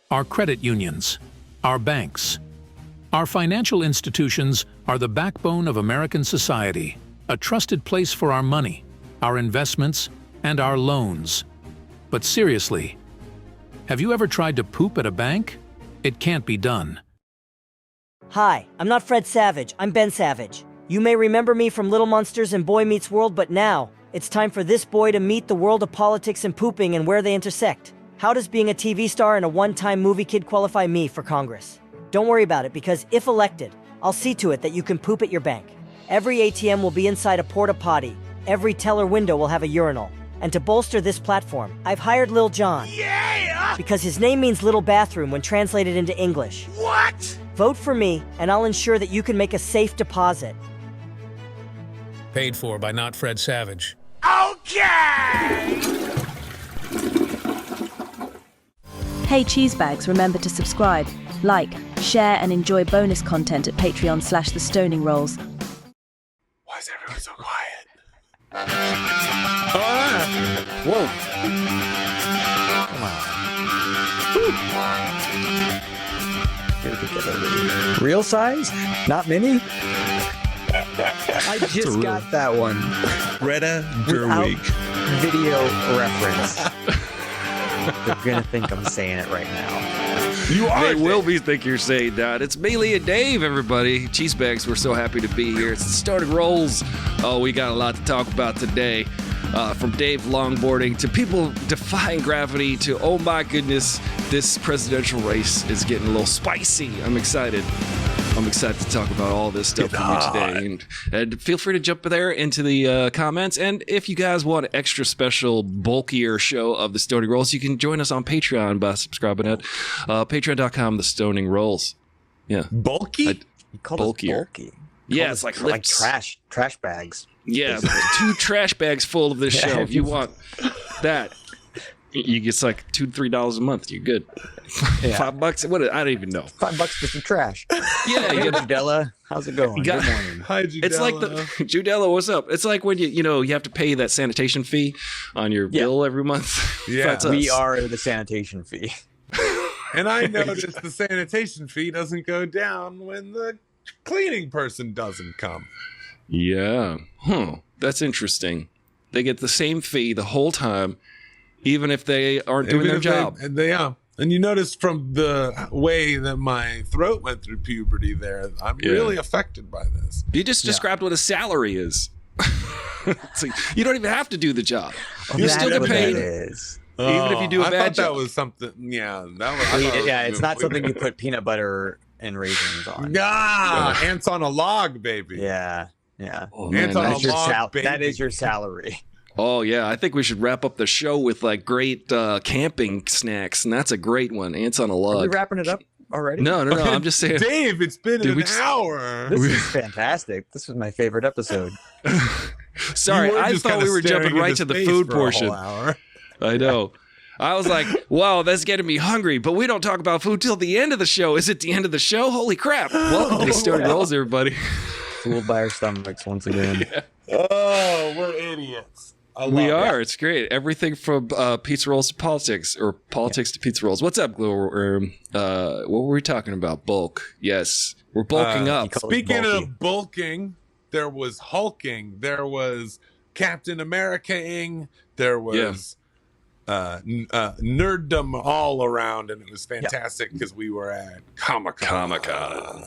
our credit unions, our banks. Our financial institutions are the backbone of American society, a trusted place for our money, our investments, and our loans. But seriously, have you ever tried to poop at a bank? It can't be done. Hi, I'm not Fred Savage, I'm Ben Savage. You may remember me from Little Monsters and Boy Meets World, but now, it's time for this boy to meet the world of politics and pooping and where they intersect. How does being a TV star and a one-time movie kid qualify me for Congress? Don't worry about it, because if elected, I'll see to it that you can poop at your bank. Every ATM will be inside a porta-potty. Every teller window will have a urinal. And to bolster this platform, I've hired Lil Jon. Yeah! Because his name means little bathroom when translated into English. What? Vote for me, and I'll ensure that you can make a safe deposit. Paid for by not Fred Savage. Okay! Hey Cheesebags, remember to subscribe, like, share and enjoy bonus content at Patreon/The Stoning Rolls. Why is everyone so quiet? Whoa. Come on. Real size? Not mini? I just got that one. Greta Without Gerwig. video reference. They're gonna think I'm saying it right now. You are. They will be think you're saying that. It's Bailey and Dave, everybody. Cheesebags, we're so happy to be here. It's the Stoning Rolls. Oh, we got a lot to talk about today. From Dave longboarding to people defying gravity to, oh my goodness, this presidential race is getting a little spicy. I'm excited to talk about all this stuff with you today. And feel free to jump there into the comments. And if you guys want an extra special, bulkier show of the Stoning Rolls, you can join us on Patreon by subscribing at patreon.com, the Stoning Rolls. Yeah. Bulky? You call Bulkier. us bulky. Yeah, it's like trash bags. Yeah, 2 trash bags full of this show. If you want that, you get like $2 to $3 a month. You're good. Yeah. $5? What? I don't even know. $5 for some trash. Yeah, you Hey, get Judella. How's it going? Good morning. Hi, Judella. It's like the Judella, what's up? It's like when you have to pay that sanitation fee on your bill every month. Yeah. That's us. We are the sanitation fee. And I noticed the sanitation fee doesn't go down when the cleaning person doesn't come. Yeah. That's interesting. They get the same fee the whole time, even if they aren't doing their job. And you notice from the way that my throat went through puberty there, I'm really affected by this. You just described what a salary is. It's like, you don't even have to do the job. You still get paid. Even if you do a I bad thought that job. was something. Yeah, that was. It's not something you put peanut butter and raisins on. Ants on a log, baby. Yeah. Oh, man, Ants on That's a your log, baby. that is your salary. Oh, yeah. I think we should wrap up the show with like great camping snacks. And that's a great one. Ants on a Are we log. wrapping it up already? No. I'm just saying. Dave, it's been Dude, an hour. This is fantastic. This was my favorite episode. Sorry, You were I just thought kinda we were jumping staring right into to the space food for a whole portion. hour. I know. I was like, wow, that's getting me hungry. But we don't talk about food till the end of the show. Is it the end of the show? Holy crap. Welcome to the Stoning Rolls, everybody. Fooled by our stomachs once again. Oh, we're idiots. We are. It's great. Everything from pizza rolls to politics, or politics to pizza rolls. What's up, Glowworm? What were we talking about? Bulk. Yes. We're bulking up. Speaking of bulking, there was hulking. There was Captain America-ing. There was nerddom all around, and it was fantastic because we were at Comic-Con.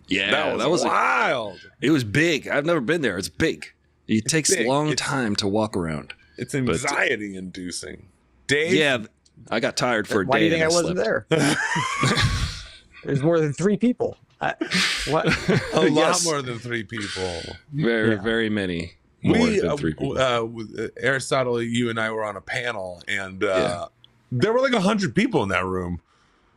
Yeah, that was wild. It was big. I've never been there. It's big. It takes a long time to walk around. It's anxiety-inducing. Dave? Yeah, I got tired for a day. Why do you think I and wasn't slept. there? There's more than 3 people. What? A lot more than 3 people. Very many. More than 3 people. With Aristotle, you and I were on a panel, and there were like 100 people in that room.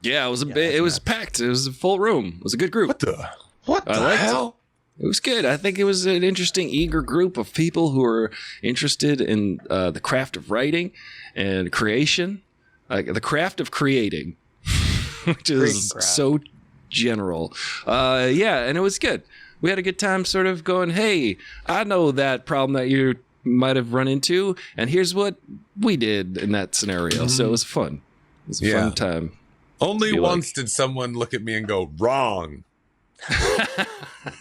Yeah, it was it was packed. It was a full room. It was a good group. What the hell? It was good. I think it was an interesting, eager group of people who are interested in the craft of writing and creation, the craft of creating, which is so general. And it was good. We had a good time sort of going, hey, I know that problem that you might have run into, and here's what we did in that scenario. So it was fun. It was a fun time. Only Be once did someone look at me and go, wrong.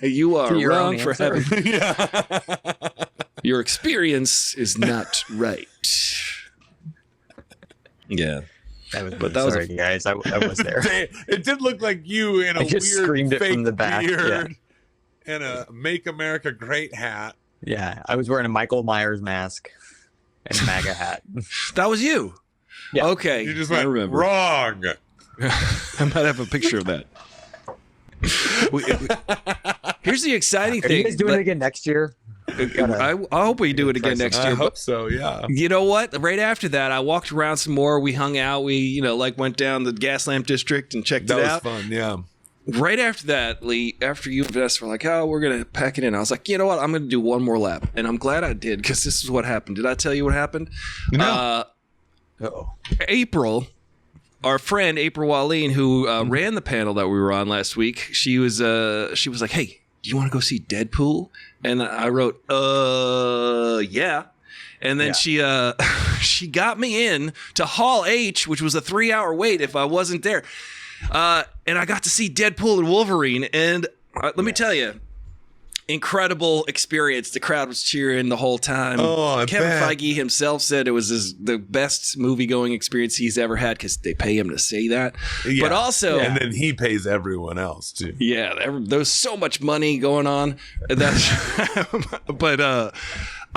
You are To your wrong own for answer. having Yeah. your experience is not right. Yeah. But that was sorry, guys. I was there. It did look like you in a I just weird screamed it fake from the back, beard and a Make America Great hat. Yeah, I was wearing a Michael Myers mask and a MAGA hat. That was you. Yeah. Okay. You just I went remember. wrong. I might have a picture of that. Here's the exciting Are thing. you guys doing it again next year? I hope we do it again next I year. hope so, yeah. You know what? Right after that, I walked around some more. We hung out. We, went down the Gaslamp District and checked That it was out. fun, yeah. Right after that, Lee, after you and Vess were like, oh, we're going to pack it in. I was like, you know what? I'm going to do one more lap. And I'm glad I did, because this is what happened. Did I tell you what happened? No. Uh-oh. April, our friend April Wallin, who ran the panel that we were on last week, she was like, hey, do you want to go see Deadpool? And I wrote, yeah. And then she got me in to Hall H, which was a 3-hour wait if I wasn't there. And I got to see Deadpool and Wolverine. And let me tell you, incredible experience. The crowd was cheering the whole time. Oh, I Kevin bet. Feige himself said it was the best movie-going experience he's ever had because they pay him to say that. Yeah. But also... And then he pays everyone else, too. Yeah, there's so much money going on. But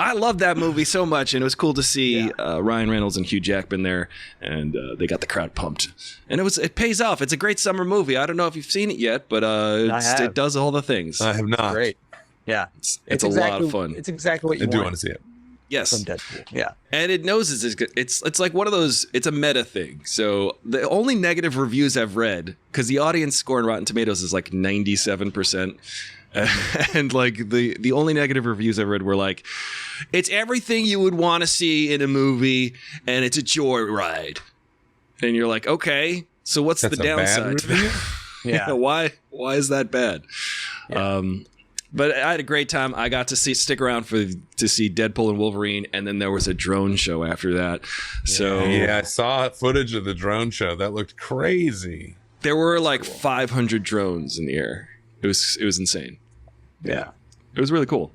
I love that movie so much, and it was cool to see Ryan Reynolds and Hugh Jackman there, and they got the crowd pumped. And it pays off. It's a great summer movie. I don't know if you've seen it yet, but it does all the things. I have not. Great. Yeah. It's a lot of fun. It's exactly what you I do want want to see it. Yes. from Deadpool. Yeah. And it knows it's good. It's like one of those. It's a meta thing. So the only negative reviews I've read, because the audience score on Rotten Tomatoes is like 97%, and like the only negative reviews I've read were like, it's everything you would want to see in a movie, and it's a joyride. And you're like, okay, so what's That's the a bad downside to review? that? Yeah. Why is that bad? But I had a great time. I got to stick around to see Deadpool and Wolverine, and then there was a drone show after that. So Yeah, I saw footage of the drone show. That looked crazy. there were like 500 drones in the air. It was insane. Yeah. It was really cool.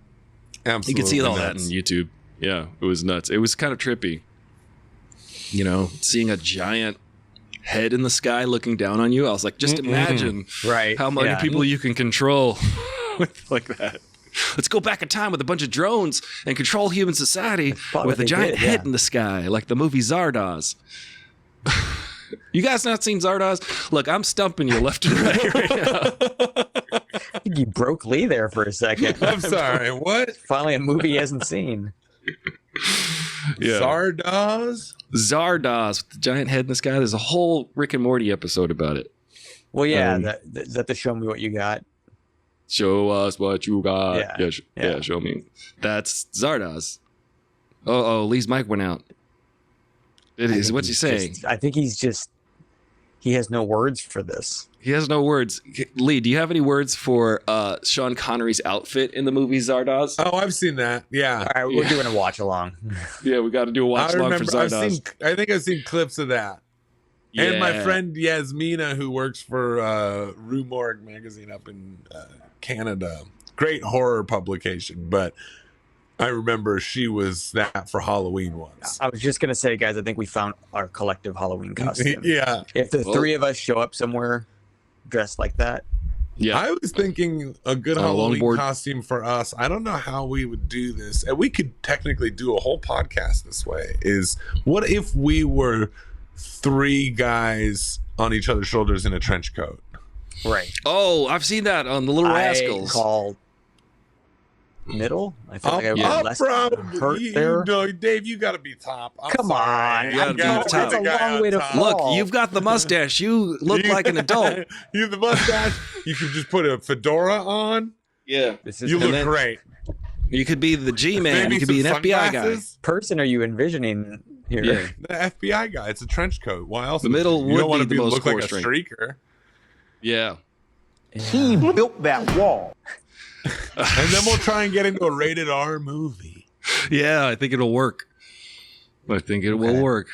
Absolutely. You could see all that on nuts. YouTube. Yeah, it was nuts. It was kind of trippy. Seeing a giant head in the sky looking down on you. I was like, just imagine Right. how many Yeah. people you can control with like that. Let's go back in time with a bunch of drones and control human society probably with a what they giant did, head yeah. in the sky, like the movie Zardoz. You guys not seen Zardoz? Look, I'm stumping you left and right now. I think you broke Lee there for a second. I'm sorry. What? Finally, a movie he hasn't seen. Yeah. Zardoz? Zardoz with the giant head in the sky. There's a whole Rick and Morty episode about it. Well, yeah. Um, Is that the show me what you got? Show us what you got. Yeah. Yeah, show me. That's Zardoz. Oh, Lee's mic went out. It I is. think What's he he's saying? I think he has no words for this. He has no words. Lee, do you have any words for Sean Connery's outfit in the movie Zardoz? Oh, I've seen that. Yeah. All right, we're doing a watch along. Yeah, we got to do a watch I along for remember. Zardoz. I think I've seen clips of that. And my Yeah. friend Yasmina, who works for Rue Morgue magazine up in Canada, great horror publication. But I remember she was that for Halloween once. I was just gonna say, guys, I think we found our collective Halloween costume. Yeah. If the Well- three of us show up somewhere dressed like that, Yeah. I was thinking a good On a Halloween longboard. costume for us. I don't know how we would do this. And we could technically do a whole podcast this way. Is what if we were three guys on each other's shoulders in a trench coat? right? Oh, I've seen that on the Little Rascals. I call middle. I feel like I yeah. was less probably. hurt You there. know, Dave, you got to be top. I'm Come sorry. on, You gotta You be gotta top. put the That's a guy long on way to top. fall. Look, you've got the mustache. You look like an adult. You have the mustache. You can just put a fedora on. Yeah. This is You the look then- great. You could be the G-Man. Maybe You could be an some FBI guy. sunglasses. person are you envisioning here? Yeah. The FBI guy. It's a trench coat. Why else? The middle you would don't want be to the most look like a core-string. streaker. Yeah. He built that wall. And then we'll try and get into a rated R movie. Yeah, I think it'll work. I think it will Okay. work.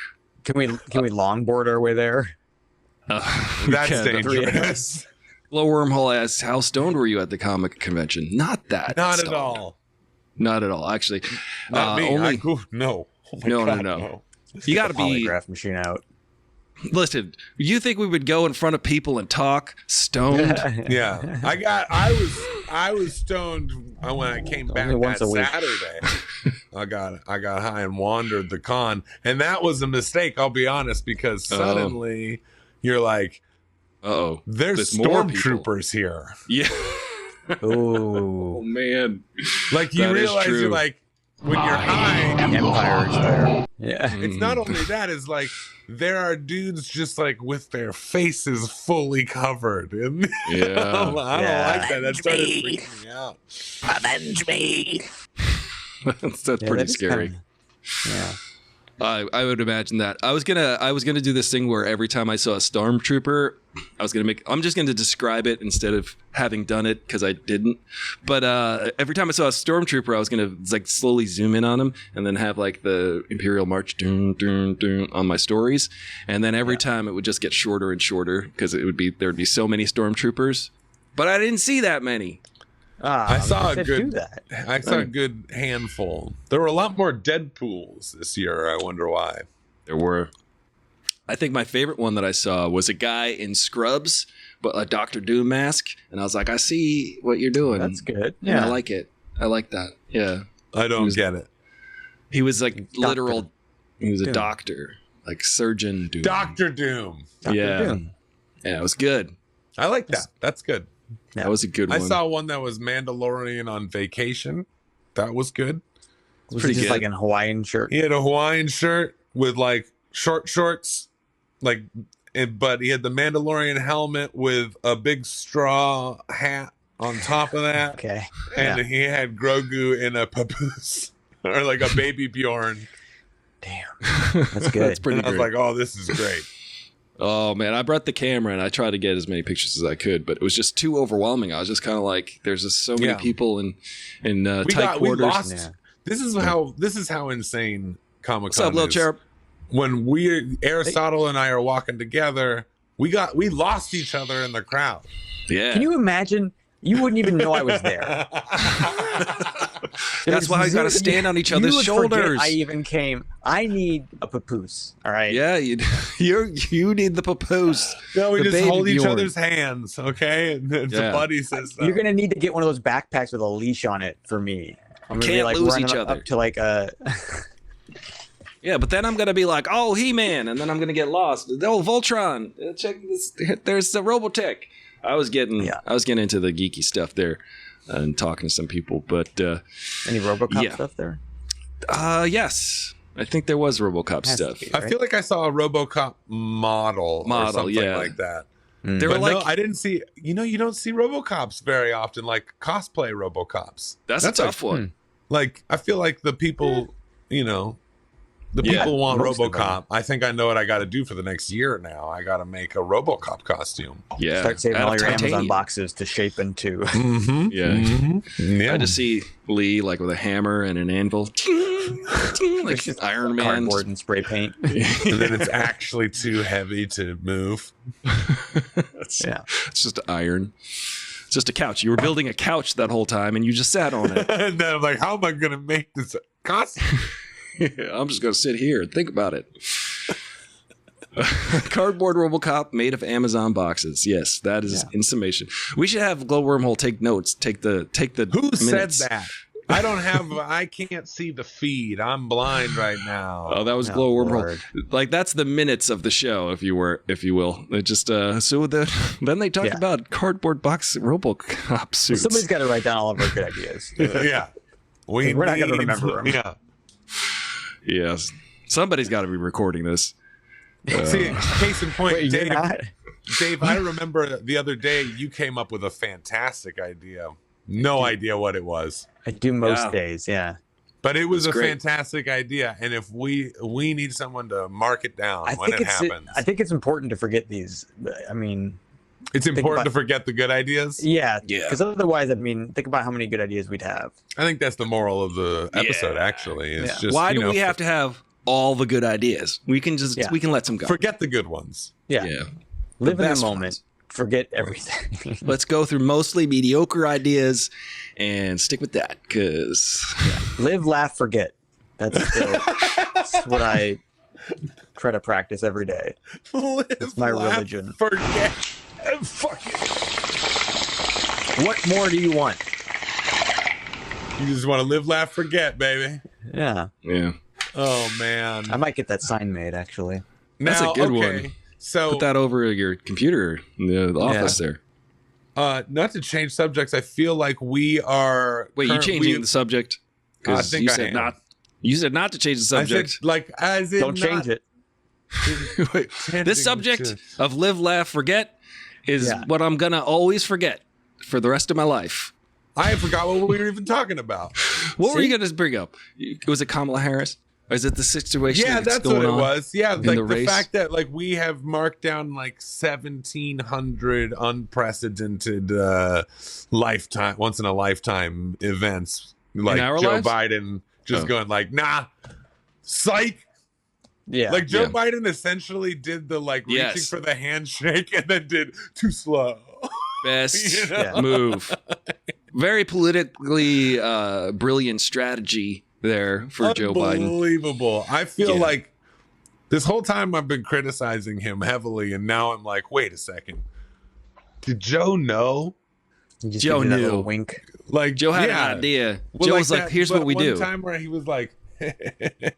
Can we longboard our way there? That's Okay, the three dangerous. Glow Wormhole asks, how stoned were you at the comic convention? Not that. Not stoned. at all. Not at all, actually. Not me. Only, No. Oh my No, God, no. you got to be. Polygraph machine out. Listen, you think we would go in front of people and talk stoned? Yeah, I was stoned when I came back Only once that a week. Saturday. I got high and wandered the con, and that was a mistake. I'll be honest, because suddenly you're like, Uh-oh. there's more people. stormtroopers here. Yeah. Ooh. Oh, man. Like you That is realize true. you're like when you're high. Empire is there. Yeah. It's not only that, it's like there are dudes just like with their faces fully covered. And Yeah. I don't like that. That started me. freaking me out. Avenge me. That's Yeah, pretty that is scary. kinda- yeah. I would imagine that. I was gonna do this thing where every time I saw a stormtrooper, I'm just gonna describe it instead of having done it because I didn't. But every time I saw a stormtrooper, I was gonna like slowly zoom in on him and then have like the Imperial March dun, dun, dun, on my stories, and then every time it would just get shorter and shorter because there'd be so many stormtroopers, but I didn't see that many. I saw a do good. that. I saw a good handful. There were a lot more Deadpools this year. I wonder why. There were. I think my favorite one that I saw was a guy in scrubs, but a Doctor Doom mask, and I was like, I see what you're doing. That's good. Yeah, Yeah. I like it. I like that. Yeah, I don't get it. he was like literal. He was a Doom. doctor, like Surgeon Doom. Doctor Doom. Yeah, Doom. yeah, it was good. I like that. That's good. Yeah. That was a good I one. saw one that was Mandalorian on vacation. That was good. Was pretty he just good. like in Hawaiian shirt? He had a Hawaiian shirt with like short shorts, but he had the Mandalorian helmet with a big straw hat on top of that, Okay. and he had Grogu in a papoose or like a baby Bjorn. Damn. That's good. That's pretty And I was great. like, "Oh, this is great." Oh man, I brought the camera and I tried to get as many pictures as I could, but it was just too overwhelming. I was just kind of like, there's just so many Yeah. people in tight We quarters. lost. Yeah. This is how insane Comic What's up, Con little is. cherub? When Aristotle and I are walking together, we lost each other in the crowd. Yeah, Can you imagine? You wouldn't even know I was there. that's why you got to stand on each other's You would forget shoulders. I even came. I need a papoose. All right. Yeah, you need the papoose. No, we The just baby hold each Bjorn. other's hands, okay? And it's Yeah. a buddy system. You're gonna need to get one of those backpacks with a leash on it for me. I'm gonna Can't be like lose running each up other. to like a. Yeah, but then I'm gonna be like, oh, He-Man, and then I'm gonna get lost. Oh, Voltron, check this. There's the Robotech. I was getting into the geeky stuff there, and talking to some people. But Any RoboCop Yeah. stuff there? yes, I think there was RoboCop Has to stuff. be. I feel like I saw a RoboCop model or something yeah. like that. They were But like, no, I didn't see. You don't see RoboCops very often, like cosplay RoboCops. that's a tough one. Like I feel like the people, the Yeah, people want most of them. RoboCop. I think I know what I got to do for the next year now. I got to make a RoboCop costume. Yeah, Start saving out all of your Amazon titanium. boxes to shape into. Mm-hmm. Yeah. Yeah. I just see Lee like with a hammer and an anvil, like Iron Man. Cardboard and spray paint. And then it's actually too heavy to move. Yeah. It's just iron. It's just a couch. You were building a couch that whole time, and you just sat on it. And then I'm like, how am I going to make this costume? I'm just gonna sit here and think about it. Cardboard RoboCop made of Amazon boxes. Yes, that is in summation. We should have Glow Wormhole take notes. Take the. Who minutes. said that? I can't see the feed. I'm blind right now. Oh, that was Oh, Glow Wormhole. Lord. Like that's the minutes of the show, if you will. It just then they talked Yeah. about cardboard box RoboCop suits. Somebody's got to write down all of our good ideas. Yeah. We're not gonna remember them. Yeah. Yes, somebody's got to be recording this. See, case in point, Wait, you're not? Dave, I remember the other day you came up with a fantastic idea. No idea what it was, I do most Yeah. days, yeah. but it was It's a great. fantastic idea. And if we need someone to mark it down when it happens, I think it's important to forget these. I mean, it's important about- to forget the good ideas. yeah, Yeah. because otherwise, I mean, think about how many good ideas we'd have. I think that's the moral of the episode. Actually, is Yeah. just Why do we have to have all the good ideas? We can just Yeah. we can let some go. forget the good ones? Yeah, Yeah. Live in the best moment. ones. Forget everything. Let's go through mostly mediocre ideas and stick with that, because Live, laugh, forget. That's what I try to practice every day. It's my religion. Forget. Fuck it. What more do you want? You just want to live, laugh, forget, baby. Yeah. Oh man, I might get that sign made, actually. That's a good one. So put that over your computer in the office there. not to change subjects, I feel like we are. Wait, you changing the subject? I think you I said am. not. You said not to change the I said, subject. like, as in Don't change it. Wait, Changing this subject to- of live, laugh, forget is Yeah. what I'm gonna always forget for the rest of my life. I forgot what we were even talking about. What were you gonna bring up? Was it Kamala Harris? Or is it the situation? Yeah, that's going what it on was. Yeah, in like the the race? fact that like we have marked down like 1,700 unprecedented lifetime, once in a lifetime events, like our Joe lives? Biden just Oh. going like, nah, psych. Yeah. Like Joe Yeah. Biden essentially did the like reaching Yes. for the handshake and then did too slow. Best You know? move. Very politically brilliant strategy there for Joe Biden. Unbelievable. I feel Yeah. like this whole time I've been criticizing him heavily, and now I'm like, wait a second. Did Joe know? You just Joe give me that knew. little wink. Like Joe had yeah. an idea. Well, Joe was like, that- here's but what we one do. time where he was like,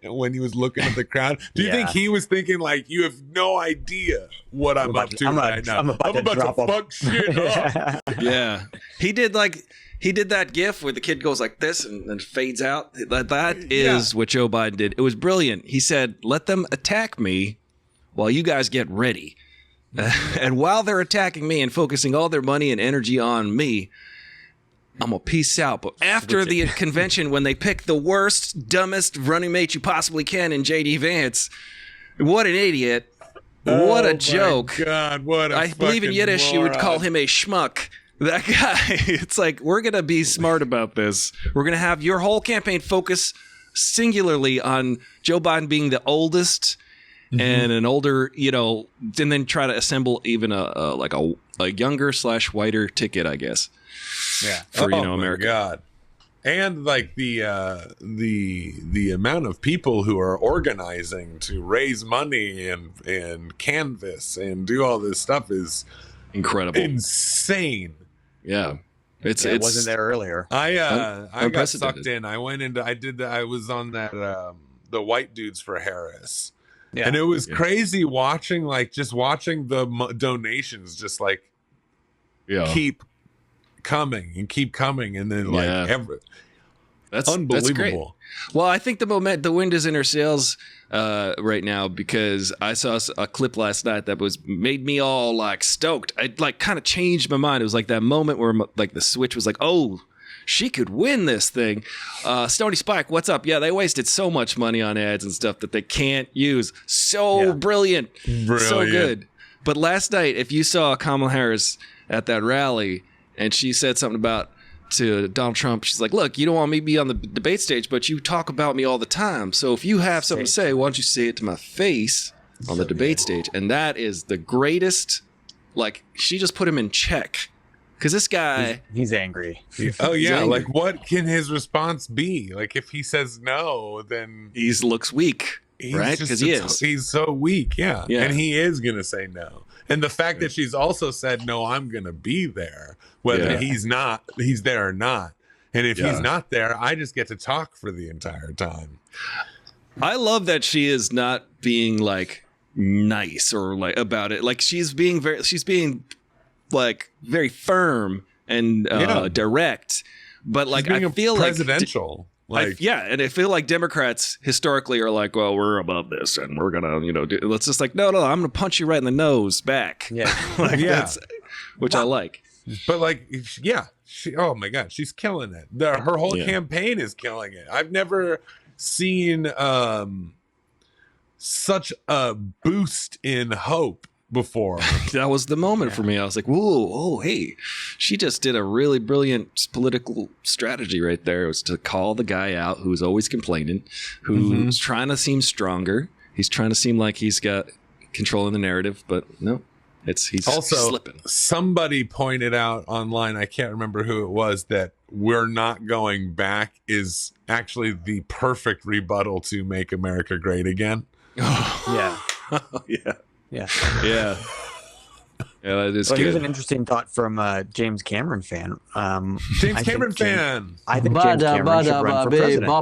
when he was looking at the crowd, do you Yeah. think he was thinking like, you have no idea what I'm up to right now? I'm about to drop to a- fuck shit up. Yeah. He did that gif where the kid goes like this and then fades out. That is what Joe Biden did. It was brilliant. He said, let them attack me while you guys get ready. And while they're attacking me and focusing all their money and energy on me, I'm going to peace out. But after the convention, when they pick the worst, dumbest running mate you possibly can in J.D. Vance, what an idiot. What Oh a my joke. God, what a I believe in fucking Yiddish, you would call moron. him a schmuck. That guy, it's like, we're going to be smart about this. We're going to have your whole campaign focus singularly on Joe Biden being the oldest and an older, and then try to assemble even a younger / whiter ticket, I guess. Yeah. For, my America. God. And like the amount of people who are organizing to raise money and canvass and do all this stuff is Incredible. insane. Yeah. It's wasn't there earlier. I got unprecedented. sucked in. I went into I was on that the White Dudes for Harris. Yeah. And it was crazy watching the donations just like keep coming and then like Yeah. That's unbelievable. great. Well, I think the wind is in her sails right now, because I saw a clip last night that made me all like stoked. It like kind of changed my mind. It was like that moment where like the switch was like, oh, she could win this thing. Stony Spike, what's up? Yeah, they wasted so much money on ads and stuff that they can't use. So brilliant. So good. But last night, if you saw Kamala Harris at that rally and she said something to Donald Trump, she's like, look, you don't want me to be on the debate stage, but you talk about me all the time. So if you have something to say, why don't you say it to my face on the debate stage? And that is the greatest, like, she just put him in check. Because this guy, He's angry. Oh yeah, angry. like what can his response be? Like if he says no, then he looks weak, he's right? just Because he is. he's so weak, yeah. Yeah. And he is gonna say no. And the fact that she's also said no, I'm gonna be there, whether Yeah. he's there or not. And if Yeah. he's not there, I just get to talk for the entire time. I love that she is not being like nice or like about it. Like she's being like very firm and direct. But like She's being I feel like presidential. and I feel like Democrats historically are like, well, we're above this and we're gonna, let's just like, no, I'm gonna punch you right in the nose back. Yeah. Like Yeah. that's, which I like. But like, yeah, oh my God, she's killing it. Her whole campaign is killing it. I've never seen such a boost in hope before. That was the moment for me. I was like, whoa, oh, hey, she just did a really brilliant political strategy right there. It was to call the guy out who's always complaining, who's trying to seem stronger. He's trying to seem like he's got control in the narrative, but no, He's Also, slipping. somebody pointed out online, I can't remember who it was, that we're not going back is actually the perfect rebuttal to Make America Great Again. Yeah. Yeah. Yeah. Yeah. Yeah, that is So here's an good. interesting thought from a James Cameron fan. James I Cameron think James- fan. I think James Cameron should run for president.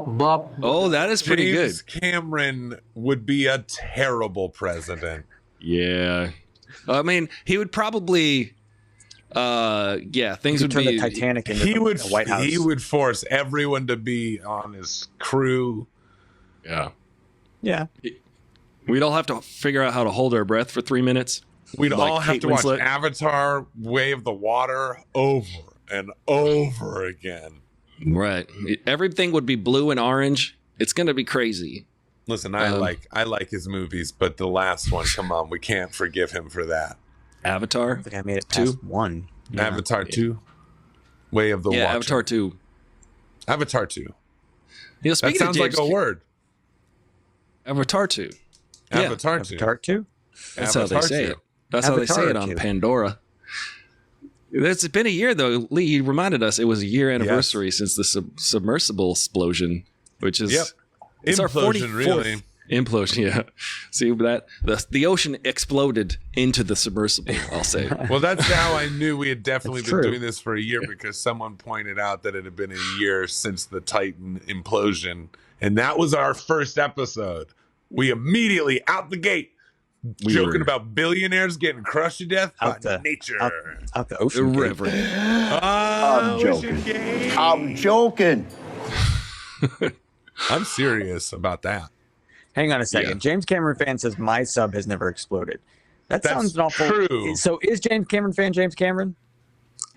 Oh, that is pretty good. James Cameron would be a terrible president. Yeah. I mean, he would probably things He would turned be the Titanic into He the would White House. he would force everyone to be on his crew. Yeah. Yeah. We'd all have to figure out how to hold our breath for 3 minutes. We'd Like all have Kate to watch Winslet. Avatar Way of the Water over and over again. Right. Everything would be blue and orange. It's going to be crazy. Listen, I like his movies, but the last one, come on, we can't forgive him for that. Avatar? I think I made it Two? past one. Yeah. Avatar 2, Way of the Water. Avatar 2. Avatar 2. You know, That speaking sounds of like James, a word. Avatar 2. Yeah. Avatar 2. Avatar 2? That's how they Avatar say 2. it. That's how they say it Avatar on 2. Pandora. It's been a year, though. Lee, you reminded us it was a year anniversary since the submersible explosion, which is Yep. it's our Implosion, 44th really. implosion. Yeah, see that the ocean exploded into the submersible. I'll say. Well, that's how I knew we had definitely That's been true. doing this for a year, because someone pointed out that it had been a year since the Titan implosion. And that was our first episode. We immediately out the gate joking about billionaires getting crushed to death by Out the- nature. Out the ocean. gate. Irreverent. I'm joking. I'm joking. I'm serious about that. Hang on a second. Yeah. James Cameron fan says my sub has never exploded. That That's sounds an awful. true. So is James Cameron fan James Cameron?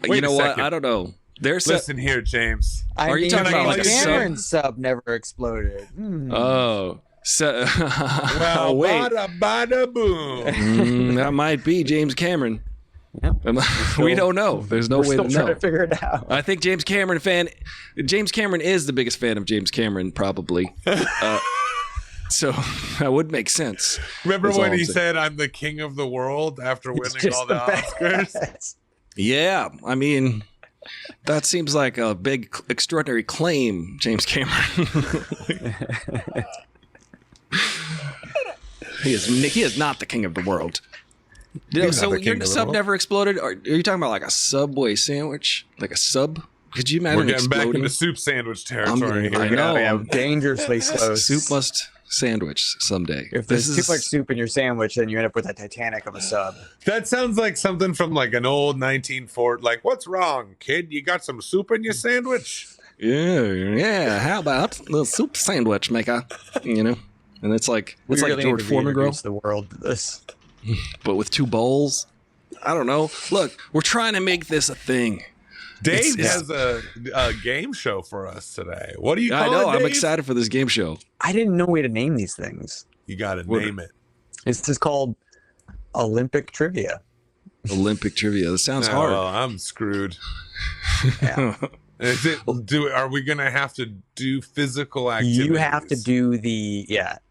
Wait You know a what? second. I don't know. There's Listen here, James. Are you talking about like a James sub? Cameron's sub never exploded? oh. So, Well, wait, bada bada boom. that might be James Cameron. Yep. We don't know. There's no We're way still to trying know. to figure it out. I think James Cameron is the biggest fan of James Cameron, probably. So that would make sense. Remember That's all when I'm he saying. said, "I'm the king of the world" after It's winning just all the Oscars? best. Yeah, I mean, that seems like a big, extraordinary claim, James Cameron. He is not the king of the world. He's So not the king your of the sub world. never exploded? Or are you talking about like a Subway sandwich? Like a sub? Could you imagine We're getting back exploding? into soup sandwich territory I here. know. Yeah, dangerously close. Soup must sandwich someday. If there's too much soup in your sandwich, then you end up with a Titanic of a sub. That sounds like something from like an old 1940. Like, what's wrong, kid? You got some soup in your sandwich? Yeah. How about a little soup sandwich maker? You know, and it's like We it's like really George need to Foreman grill, reintroduce the world to this. but with 2 bowls. I don't know. Look, we're trying to make this a thing. Dave It's- has a game show for us today. What do you call I know. it, I'm Dave? excited for this game show. I didn't know way to name these things. You got to What- name it. This is called Olympic Trivia. Olympic trivia. That sounds Oh, hard. well, I'm screwed. Yeah. Is it? Are we gonna have to do physical activities? You have to do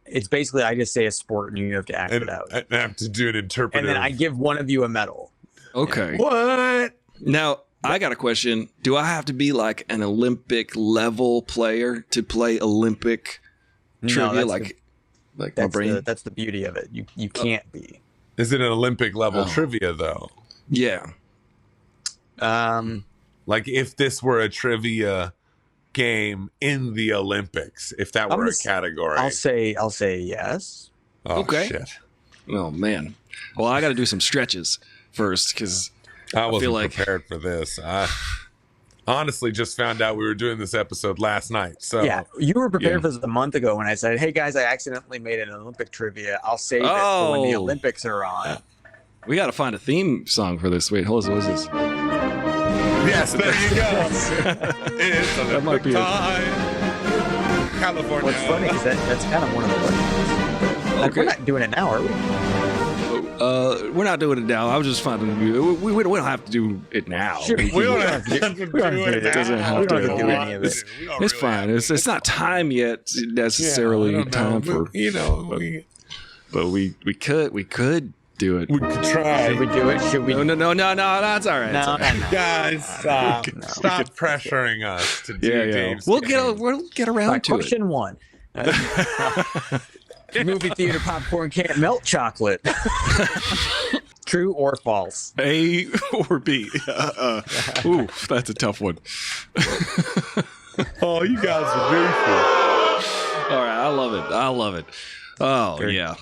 it's basically I just say a sport and you have to act and it out. I have to do an interpretive. And then I give one of you a medal. Okay. what? Now I got a question. Do I have to be like an Olympic level player to play Olympic trivia? that's Like my That's brain. that's the beauty of it. You can't be. Is it an Olympic level Oh. trivia though? Yeah. Like if this were a trivia game in the Olympics, if that I'm were a just- category. I'll say yes. Oh, Okay. shit. Oh man. Well, I got to do some stretches first because I wasn't feel like- prepared for this. I honestly just found out we were doing this episode last night. So Yeah, you were prepared Yeah. for this a month ago when I said, "Hey guys, I accidentally made an Olympic trivia. I'll save it for when the Oh. Olympics are on." we got to find a theme song for this. Wait, hold on. What is this? yes, there you go. It's That might Olympic be it. time. California. What's funny is that's kind of one of the legends. Like, we're Okay. not doing it now, are we? We're not doing it now. I was just finding we don't have to do it now. Sure. We don't have to do We don't have to do it. it. Doesn't have We don't to. have to do any of it. We don't It's really fine. have to. It's not time yet necessarily Yeah, I don't know, time but, for. you know. But we could do it. We could try. Should we do it? Should we? No, that's all right. No, no, no. Guys, stop. Stop pressuring us to do Dave's We'll game. get around to it. Question 1. Movie theater popcorn can't melt chocolate. True or false? A or B? Ooh, that's a tough one. Oh, you guys are beautiful. All right, I love it. Oh, Sure. yeah.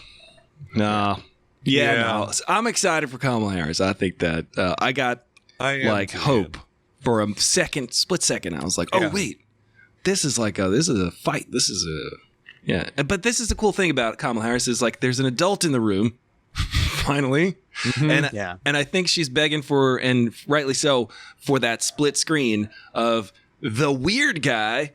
No. No. I'm excited for Kamala Harris. I think that I got I am like too, hope for a split second. I was like, oh, Yeah. wait. This is a fight. Yeah. But this is the cool thing about Kamala Harris is like there's an adult in the room, finally. And, Yeah. and I think she's begging for, and rightly so, for that split screen of the weird guy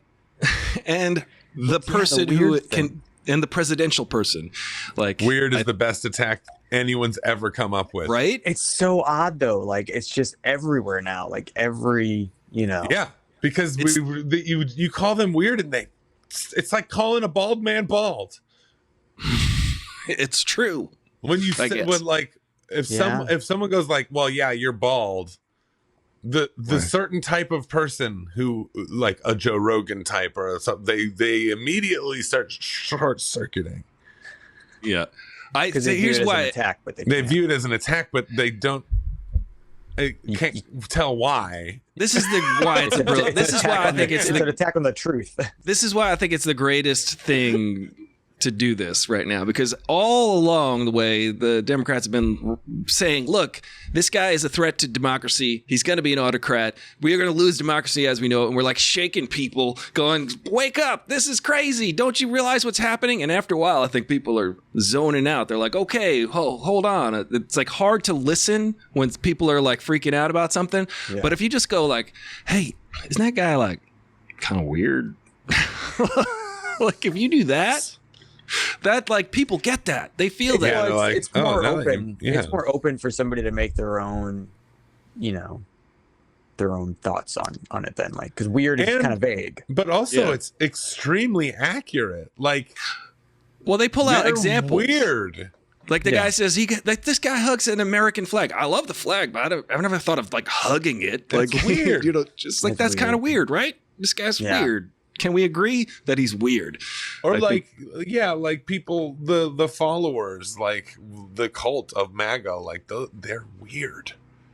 and the person who weird can, thing. and the presidential person. Like Weird is the best attack anyone's ever come up with. right? It's so odd though. Like it's just everywhere now. Like every, Yeah, because you call them weird, and it's like calling a bald man bald. It's true. When you I say, guess. when like if someone goes like, well, yeah, you're bald. The certain type of person who like a Joe Rogan type or something, they immediately start short circuiting. Yeah. because they Here's view it as why. an attack, but They can't. view it as an attack, but they don't. I can't tell why. This is why it's brilliant. This is why I think it's an attack on the truth. This is why I think it's the greatest thing to do this right now, because all along the way, the Democrats have been saying, look, this guy is a threat to democracy. He's going to be an autocrat. We are going to lose democracy as we know it. And we're like shaking people going, wake up. This is crazy. Don't you realize what's happening? And after a while, I think people are zoning out. They're like, okay, hold on. It's like hard to listen when people are like freaking out about something. Yeah. But if you just go like, hey, isn't that guy like kind of weird? Like if you do that, like people get that. They feel that. Yeah, they're like, it's oh, more now that open. you- yeah. It's more open for somebody to make their own, their own thoughts on it. Then, like, because weird is And- kind of vague. But also, Yeah. it's extremely accurate. Like, Well, they pull out they're examples. weird. Like the guy says, this guy hugs an American flag. I love the flag, but I've never thought of like hugging it. That's like weird. Just like That's that's kind of weird, right? This guy's Yeah. weird. Can we agree that he's weird? Or I like, yeah, like people, the followers, like the cult of MAGA, like they're weird.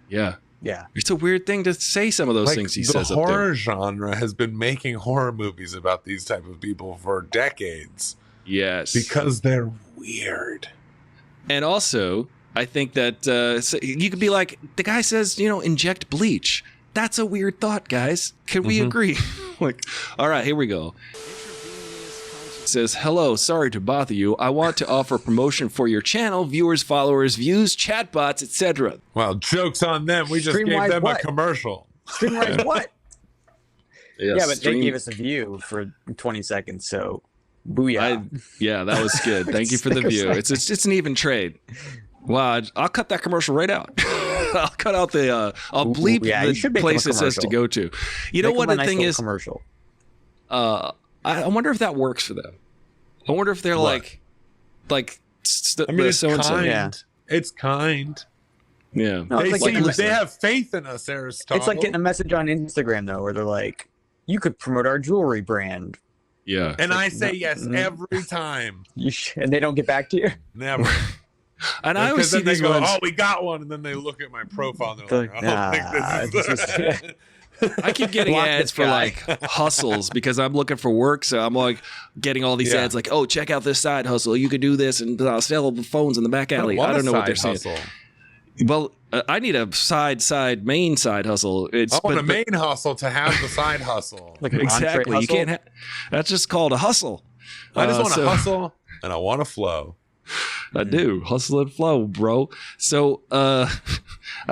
Yeah. Yeah. It's a weird thing to say some of those Like things he the says up there. horror genre has been making horror movies about these type of people for decades Yes. because they're weird. And also, I think that so you could be like, the guy says, inject bleach. That's a weird thought, guys. Can we agree? Like, all right, here we go. Says, hello, sorry to bother you. I want to offer promotion for your channel, viewers, followers, views, chatbots, etc. Well, joke's on them. We just gave Streamwise them what? a commercial. Streamwise what? Yes, Yeah, but they gave us a view for 20 seconds, so booyah. Yeah, that was good. Thank you for the view. It's an even trade. Wow, I'll cut that commercial right out. I'll cut out I'll bleep yeah, you should the make them a place it says to commercial. go to. You know Make what them a the nice thing little is? commercial. I wonder if that works for them. I wonder if they're What? like I mean, it's so-and-so. kind. Yeah. It's kind. Yeah. No, it's They, like they have faith in us, Aristotle. It's like getting a message on Instagram though, where they're like, "You could promote our jewelry brand," Yeah. and I say no, yes no. every time. and they don't get back to you. Never. And I always Because see then they these go, ones. "Oh, we got one," and then they look at my profile and they're like, They're "I like, don't think this is." I keep getting Block ads this for guy. like hustles because I'm looking for work. So I'm like getting all these Yeah. ads like, oh, check out this side hustle. You could do this and I'll sell the phones in the back alley. I don't know what they're saying. Well, I need a main side hustle. It's I want a but- main hustle to have the side hustle. Like an exactly. entree You can't. hustle. That's just called a hustle. I just want to so- hustle and I want to flow. I do. Hustle and flow, bro. So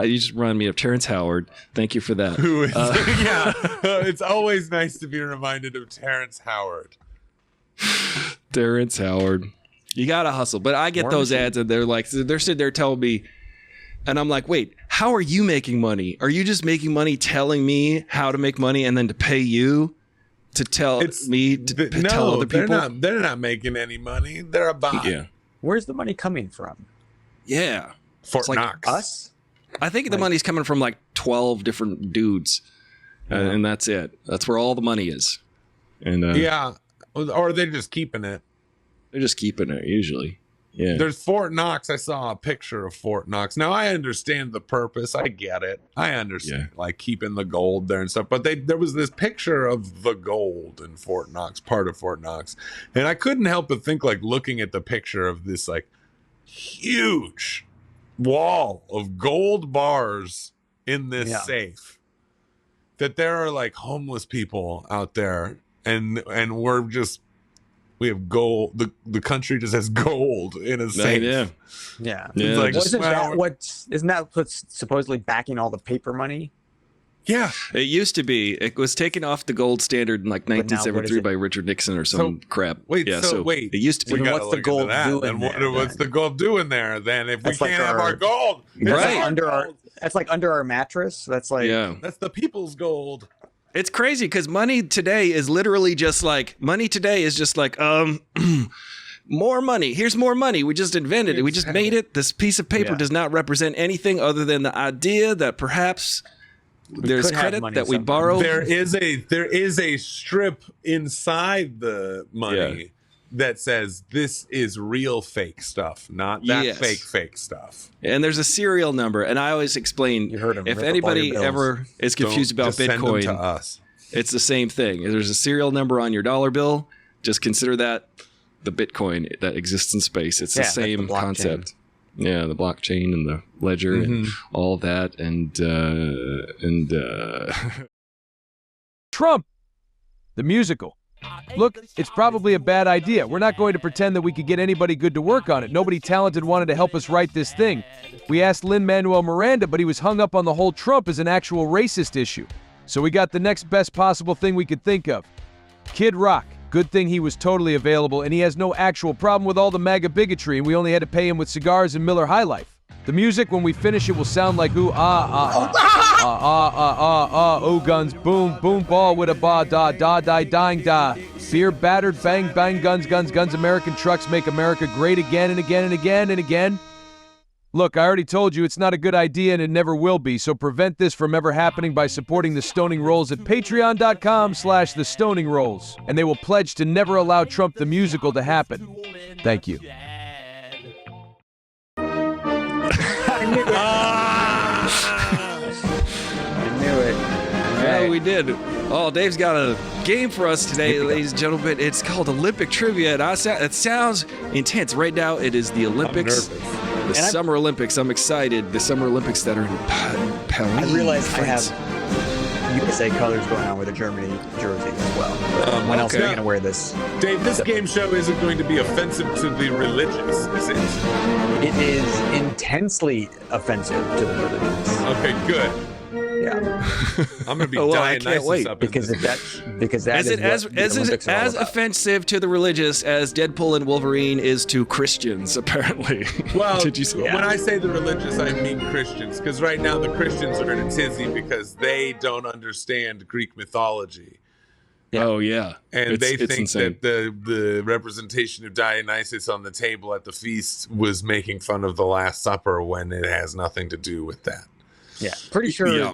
you just remind me of Terrence Howard. Thank you for that. Who is? Yeah, it's always nice to be reminded of Terrence Howard. Terrence Howard. You gotta hustle. But I get War those Machine. ads and they're sitting there telling me, and I'm like, wait, how are you making money? Are you just making money telling me how to make money and then to pay you to tell me to tell other people? They're not making any money. They're a bot. Yeah. Where's the money coming from? Yeah. Fort like Knox. Us? I think the money's coming from like 12 different dudes, and that's it. That's where all the money is. And Yeah, or they're just keeping it. they're just keeping it usually. Yeah. There's Fort Knox. I saw a picture of Fort Knox. Now I understand the purpose. I get it. I understand like keeping the gold there and stuff. But there was this picture of the gold in Fort Knox, part of Fort Knox, and I couldn't help but think, like, looking at the picture of this like huge wall of gold bars in this safe, that there are like homeless people out there, and we have gold. The country just has gold in a safe. Yeah. Yeah, like, Isn't that what's supposedly backing all the paper money? Yeah. It used to be. It was taken off the gold standard in like now what is 1973 it? by Richard Nixon or some crap. Wait, yeah, so wait. It used to We be. then gotta what's the look gold into that. doing Then there, what's then? the gold doing there? Then if That's we like can't have our gold, That's Right. like under our mattress. That's like Yeah. that's the people's gold. It's crazy because money today is literally just like more money. Here's more money. We just invented it. We just made it. This piece of paper Yeah. does not represent anything other than the idea that perhaps there's could have credit money that we sometime. borrow. There is a strip inside the money that says this is real fake stuff, not that Yes. fake stuff. And there's a serial number. And I always explain, You heard 'em, if rip up all anybody your bills. ever is confused Don't- about just send them to Bitcoin, us. it's the same thing. There's a serial number on your dollar bill. Just consider that the Bitcoin that exists in space. It's the that's the same blockchain. concept. Yeah, the blockchain and the ledger and all that, and Trump, the musical. Look, it's probably a bad idea. We're not going to pretend that we could get anybody good to work on it. Nobody talented wanted to help us write this thing. We asked Lin-Manuel Miranda, but he was hung up on the whole Trump as an actual racist issue. So we got the next best possible thing we could think of. Kid Rock. Good thing he was totally available, and he has no actual problem with all the MAGA bigotry, and we only had to pay him with cigars and Miller High Life. The music, when we finish it, will sound like ooh, oh guns, boom, boom, ball with a ba, da, da, die, dying, da. Beer battered, bang, bang, guns, guns, guns, American trucks make America great again and again and again and again. Look, I already told you it's not a good idea and it never will be, so prevent this from ever happening by supporting the Stoning Rolls at patreon.com/the Stoning Rolls, and they will pledge to never allow Trump the musical to happen. Thank you. I knew it. yeah, we did. Oh, Dave's got a game for us today, ladies and gentlemen. It's called Olympic Trivia, and it sounds intense. Right now, it is the Olympics, the Summer Olympics. I'm excited. The Summer Olympics that are in Paris. I realize I France. have USA colors going on with a Germany jersey as well. When else are okay. you going to wear this? Dave, this game show isn't going to be offensive to the religious, is it? It is intensely offensive to the religious. Okay, good. Yeah, I'm going to be Well, I dying can't wait. up in because this. that Is it as what the Olympics are all as about. offensive to the religious as Deadpool and Wolverine is to Christians? Apparently. Well, Did you see? when I say the religious, I mean Christians, because right now the Christians are in a tizzy because they don't understand Greek mythology. Yeah. Oh yeah, And they think insane. that the representation of Dionysus on the table at the feast was making fun of the Last Supper when it has nothing to do with that. Yeah, pretty sure Yeah.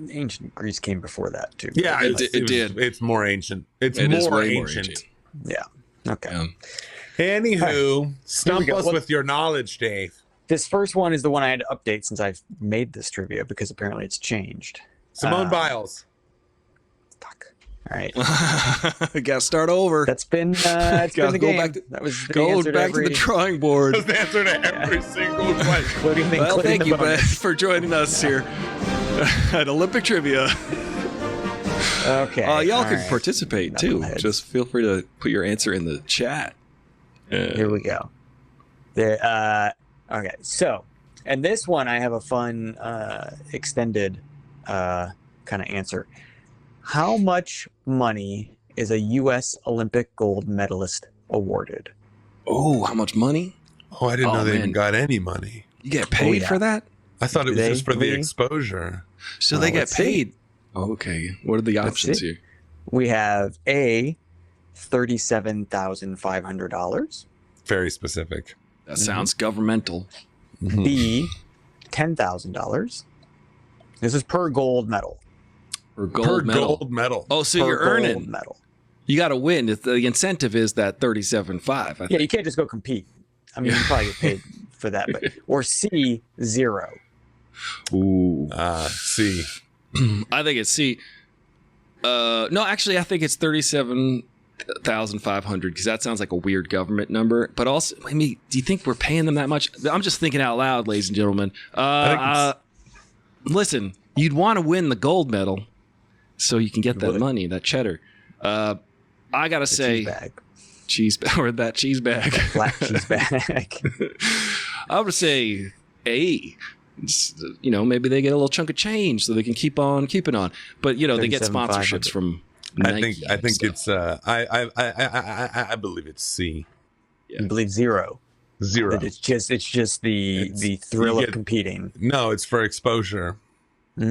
ancient Greece came before that too. Yeah, It did. It's more ancient. It's It is more way more ancient. ancient. Yeah. Okay. Anywho, stump go. us Well- with your knowledge, Dave. This first one is the one I had to update since I've made this trivia because apparently it's changed. Simone Biles. Fuck. All right. Got to start over. That's been it's Gotta been the go game. back to- That was the Go answer back every, to the drawing board. That's the answer to every single question. including, Well, including thank the you, Ben, bonus. for joining us here at Olympic Trivia. Okay. Y'all all can right. participate too. Knuckleheads. Just feel free to put your answer in the chat. Here we go. There. Okay. So, and this one I have a fun extended kind of answer. How much money is a U.S. Olympic gold medalist awarded? Oh, how much money? Oh, I didn't Oh, know they man. even got any money. You get paid yeah. for that? I thought it was They- just for the we- exposure. So Well, they get let's see. paid. Oh, okay. What are the Let's options see. here? We have A, $37,500. Very specific. That sounds governmental. B, $10,000. This is per gold medal. Or gold medal. Gold medal. Oh, so Per you're gold earning. medal. You got to win. The incentive is that 37.5. Yeah, you can't just go compete. I mean, you probably get paid for that. But or C, 0. Ooh. C. I think it's C. No, actually, I think it's 37,500 because that sounds like a weird government number. But also, I mean, do you think we're paying them that much? I'm just thinking out loud, ladies and gentlemen. Listen, you'd want to win the gold medal so you can get that money, that cheddar. I gotta say, cheese bag or that cheese bag, Black cheese bag. I would say A. Maybe they get a little chunk of change so they can keep on keeping on. But they get sponsorships from Nike. I think it's I believe it's C. You believe 0. 0. That it's just the thrill of competing. No, it's for exposure. So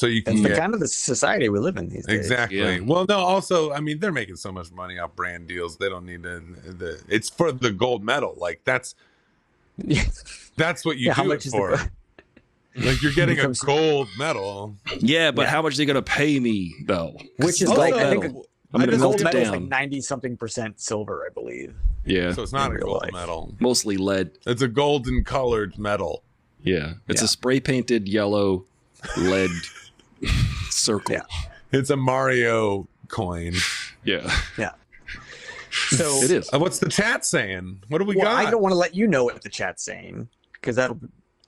you can That's the kind of the society we live in these days. Exactly. Yeah. Well, no. Also, I mean, they're making so much money off brand deals. They don't need it's for the gold medal. Like that's what you how do much it is for. Like you're getting a gold medal. Yeah, but how much are they going to pay me though? Which is Also, like I think I'm going to the melt gold it medal is like down. 90-something% silver, I believe. Yeah, So it's not In a real gold life. medal. mostly lead. It's a golden colored medal. Yeah, it's a spray painted yellow lead circle. Yeah. It's a Mario coin. Yeah. Yeah. So It is. What's the chat saying? What do we well, got? I don't want to let you know what the chat's saying because that'll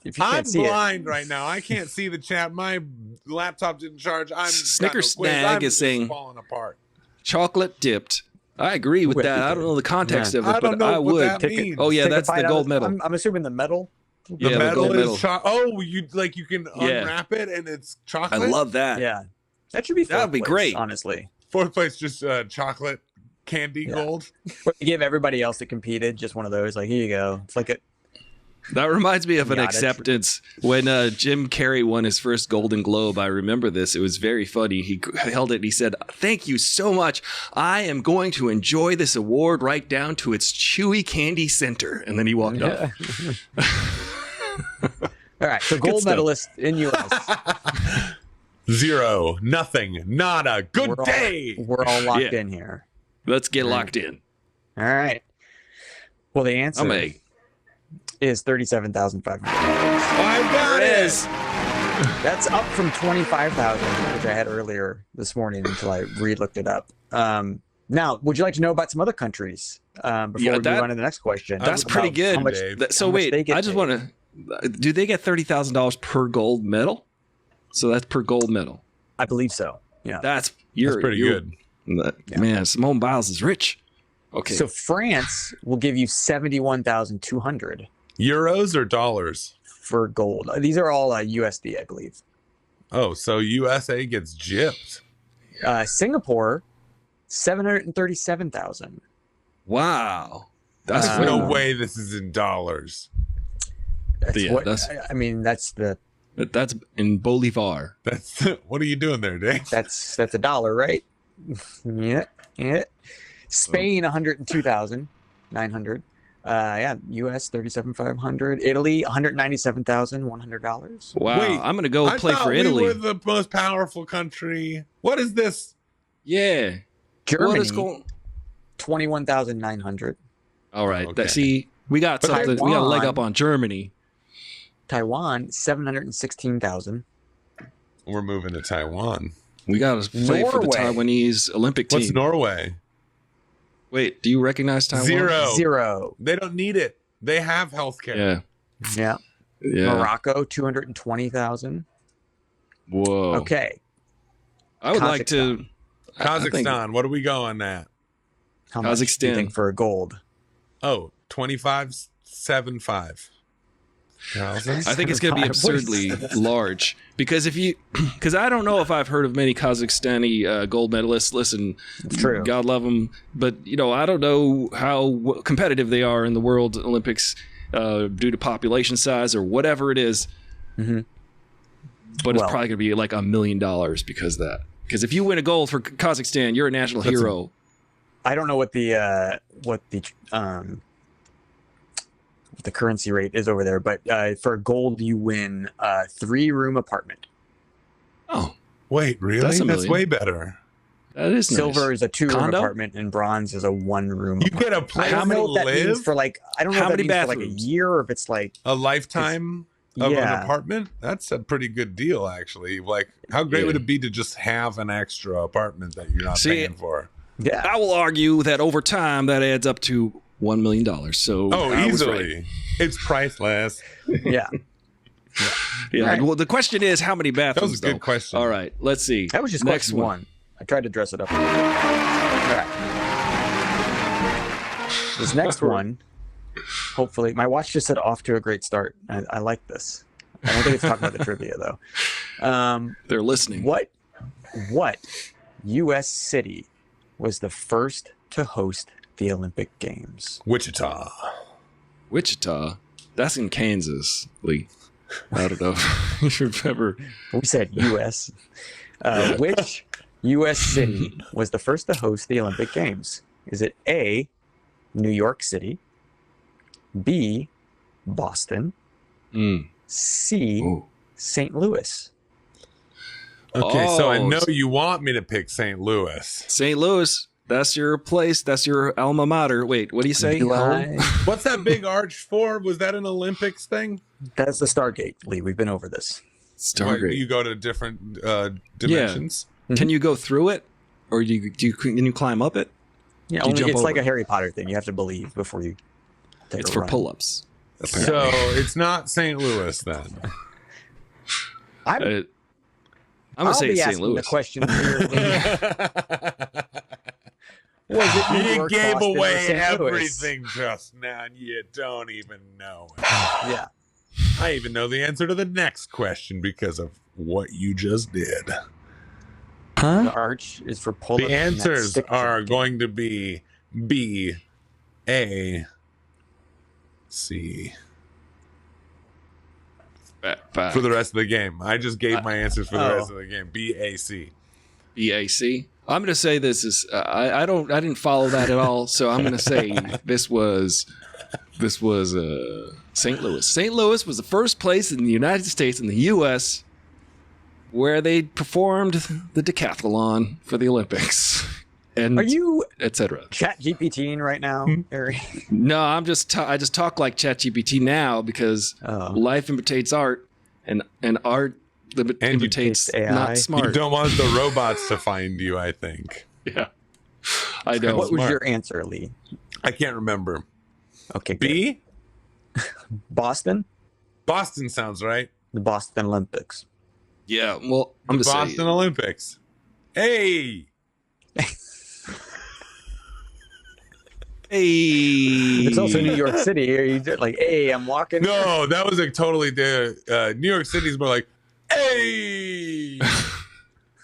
if you I'm can't see blind right now. I can't see the chat. My laptop didn't charge. I'm Snickersnag is saying- falling apart. Chocolate dipped. I agree with With that. I don't know the context of it, I don't but know I what would. that means. Oh yeah, Take a that's bite the out gold of- medal. I'm assuming the medal. The Yeah, the medal gold medal. is you can Yeah. unwrap it and it's I chocolate. love that. Yeah, that should be. That would be fourth place, great. honestly. Fourth place, just chocolate candy gold. But you give everybody else that competed just one of those. Like here you go. It's like a That reminds me of an Yeah, that's- acceptance when Jim Carrey won his first Golden Globe. I remember this. It was very funny. He held it and he said, "Thank you so much. I am going to enjoy this award right down to its chewy candy center." And then he walked off. all right. So gold stuff. medalist in U.S. 0, nothing, nada. Good day. We're all locked Yeah. in here. Let's get locked in. All right. Well, the answer I'm a. is $37,500. I got There it it. is. That's up from 25,000, which I had earlier this morning until I re-looked it up. Now, would you like to know about some other countries before we move on to the next question? That's About pretty good. how much- So how much wait, they get I just paid. want to. Do they get $30,000 per gold medal? So that's per gold medal. I believe so. Yeah. That's pretty good. Man, Simone Biles is rich. Okay. So France will give you 71,200 Euros or dollars? for gold. These are all USD, I believe. Oh, so USA gets gypped. Singapore, 737,000. wow. That's There's no way this is in dollars. I mean, that's in Bolivar. That's what are you doing there, Dave? that's a dollar, right? Yeah. Spain, 102,900. US 37,500. Italy, $197,100. Wow. Wait, I'm gonna go I play thought for Italy. We were the most powerful country. What is this? Yeah. Germany, What is going? 21,900. All right. Okay. See, we got But something. We got a leg Taiwan- up on Germany. Taiwan, 716,000. We're moving to Taiwan. We got to play for the Norway. Taiwanese Olympic team. What's Norway? Wait, do you recognize Taiwan? 0. 0. They don't need it. They have healthcare. Yeah. Yeah. Yeah. Morocco, 220,000. Whoa. Okay. I would like to. I think- Kazakhstan. What are we going at? How much do you Kazakhstan. think for a gold? Oh, 25.75. I think it's going to be What is absurdly large because because I don't know if I've heard of many Kazakhstani gold medalists. Listen, True. God love them, but I don't know how competitive they are in the World Olympics due to population size or whatever it is. Mhm. But it's Well- probably going to be like $1 million because of that. Because if you win a gold for Kazakhstan, you're a national hero. I don't know what the what the currency rate is over there, but for gold, you win a 3-room apartment. Oh, Wait, really? That's a That's million. way better. that is Silver nice. is a 2-room Condo? apartment, and bronze is a 1-room. You get a I place don't to know what that means live, for like. I don't know How what that many means for like a bathrooms? year, or if it's like. a lifetime of an Yeah. apartment. That's a pretty good deal, actually. Like, how great Yeah. would it be to just have an extra apartment that you're not See, paying for? Yeah. I will argue that over time that adds up to $1 million. So Oh, I was easily. right. It's priceless. Yeah. Yeah. Right. Well, the question is how many bathrooms? a good though? question. All right. Let's see. That was just next question one. I tried to dress it up. All right. This next one, hopefully, my watch just said off to a great start. I like this. I don't think it's talking about the trivia though. They're listening. What U.S. city was the first to host the Olympic Games? Wichita. Wichita. That's in Kansas, Lee. I don't know if you've ever. We said U.S. Which U.S. city was the first to host the Olympic Games? Is it A, New York City, B, Boston, C, Ooh. St. Louis? Okay, so I Oh, know you want me to pick St. Louis. St. Louis. That's your place. That's your alma mater. Wait, what do you say? Do Home? I- What's that big arch for? Was that an Olympics thing? That's the Stargate, Lee. We've been over this. Where Stargate. you go to different dimensions? Can you go through it, or can you climb up it? Yeah, Do you only, jump it's like over? a Harry Potter thing. You have to believe before you take It's a for run. pull-ups. So it's not St. Louis then. I'm I'm gonna I'll say be it's asking St. Louis. the question here, Lee. Was it New You York, gave Boston, or away St. Louis? everything just now, and you don't even know it. Yeah. I even know the answer to the next question because of what you just did. The arch is for pull-ups. The and that's answers stick are jump. going to be B, A, C for the rest of the game. I just gave my answers for the rest of the game. B, A, C. BAC. I'm gonna say this is. I didn't follow that at all. So I'm gonna say this was St. Louis. St. Louis was the first place in the United States in the U.S. where they performed the decathlon for the Olympics. And Are you etc. chat GPTing right now, Harry? No, I just talk like ChatGPT now because Oh. life imitates art, and art imitates AI. not You smart. don't want the robots to find you, I think. Yeah, I don't. What was smart. your answer, Lee? I can't remember. Okay, good. B? Boston? Boston sounds right. The Boston Olympics. Yeah, well, I'm The just Boston saying. Olympics. Hey! Hey, It's also New York City. Are you like, hey, I'm walking? No, that was like totally the New York City's more like, hey!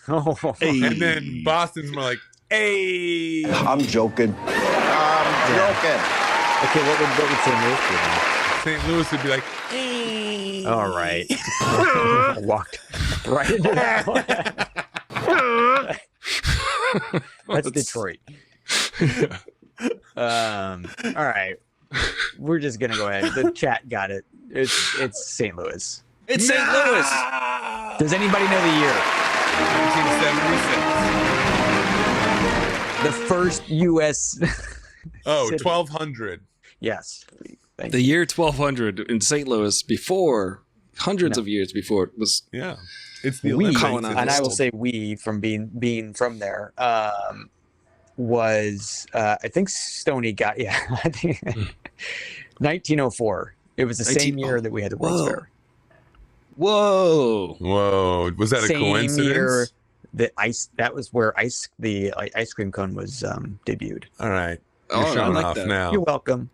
Oh, And then Boston's more like, hey! I'm joking. I'm joking. Okay, what would St. Louis be then? St. Louis would be like, All right. I walked right into that one. That's Detroit. All right. We're just gonna go ahead. The chat got it. It's St. Louis. it's St. Louis. Does anybody know the year? 1976. The first U.S. Oh, City. 1200. Yes. Thank The you. year 1200 in St. Louis, before hundreds of years before it was. Yeah. It's the We, Olympics. colonized. and I will say we from being from there was I think Stoney got I think 1904. It was the same year that we had the World's Whoa. Fair. Whoa! Whoa. Was that a Same coincidence? year that that was where the ice cream cone was debuted. All right. You're Oh, I showing like off that. now. You're welcome.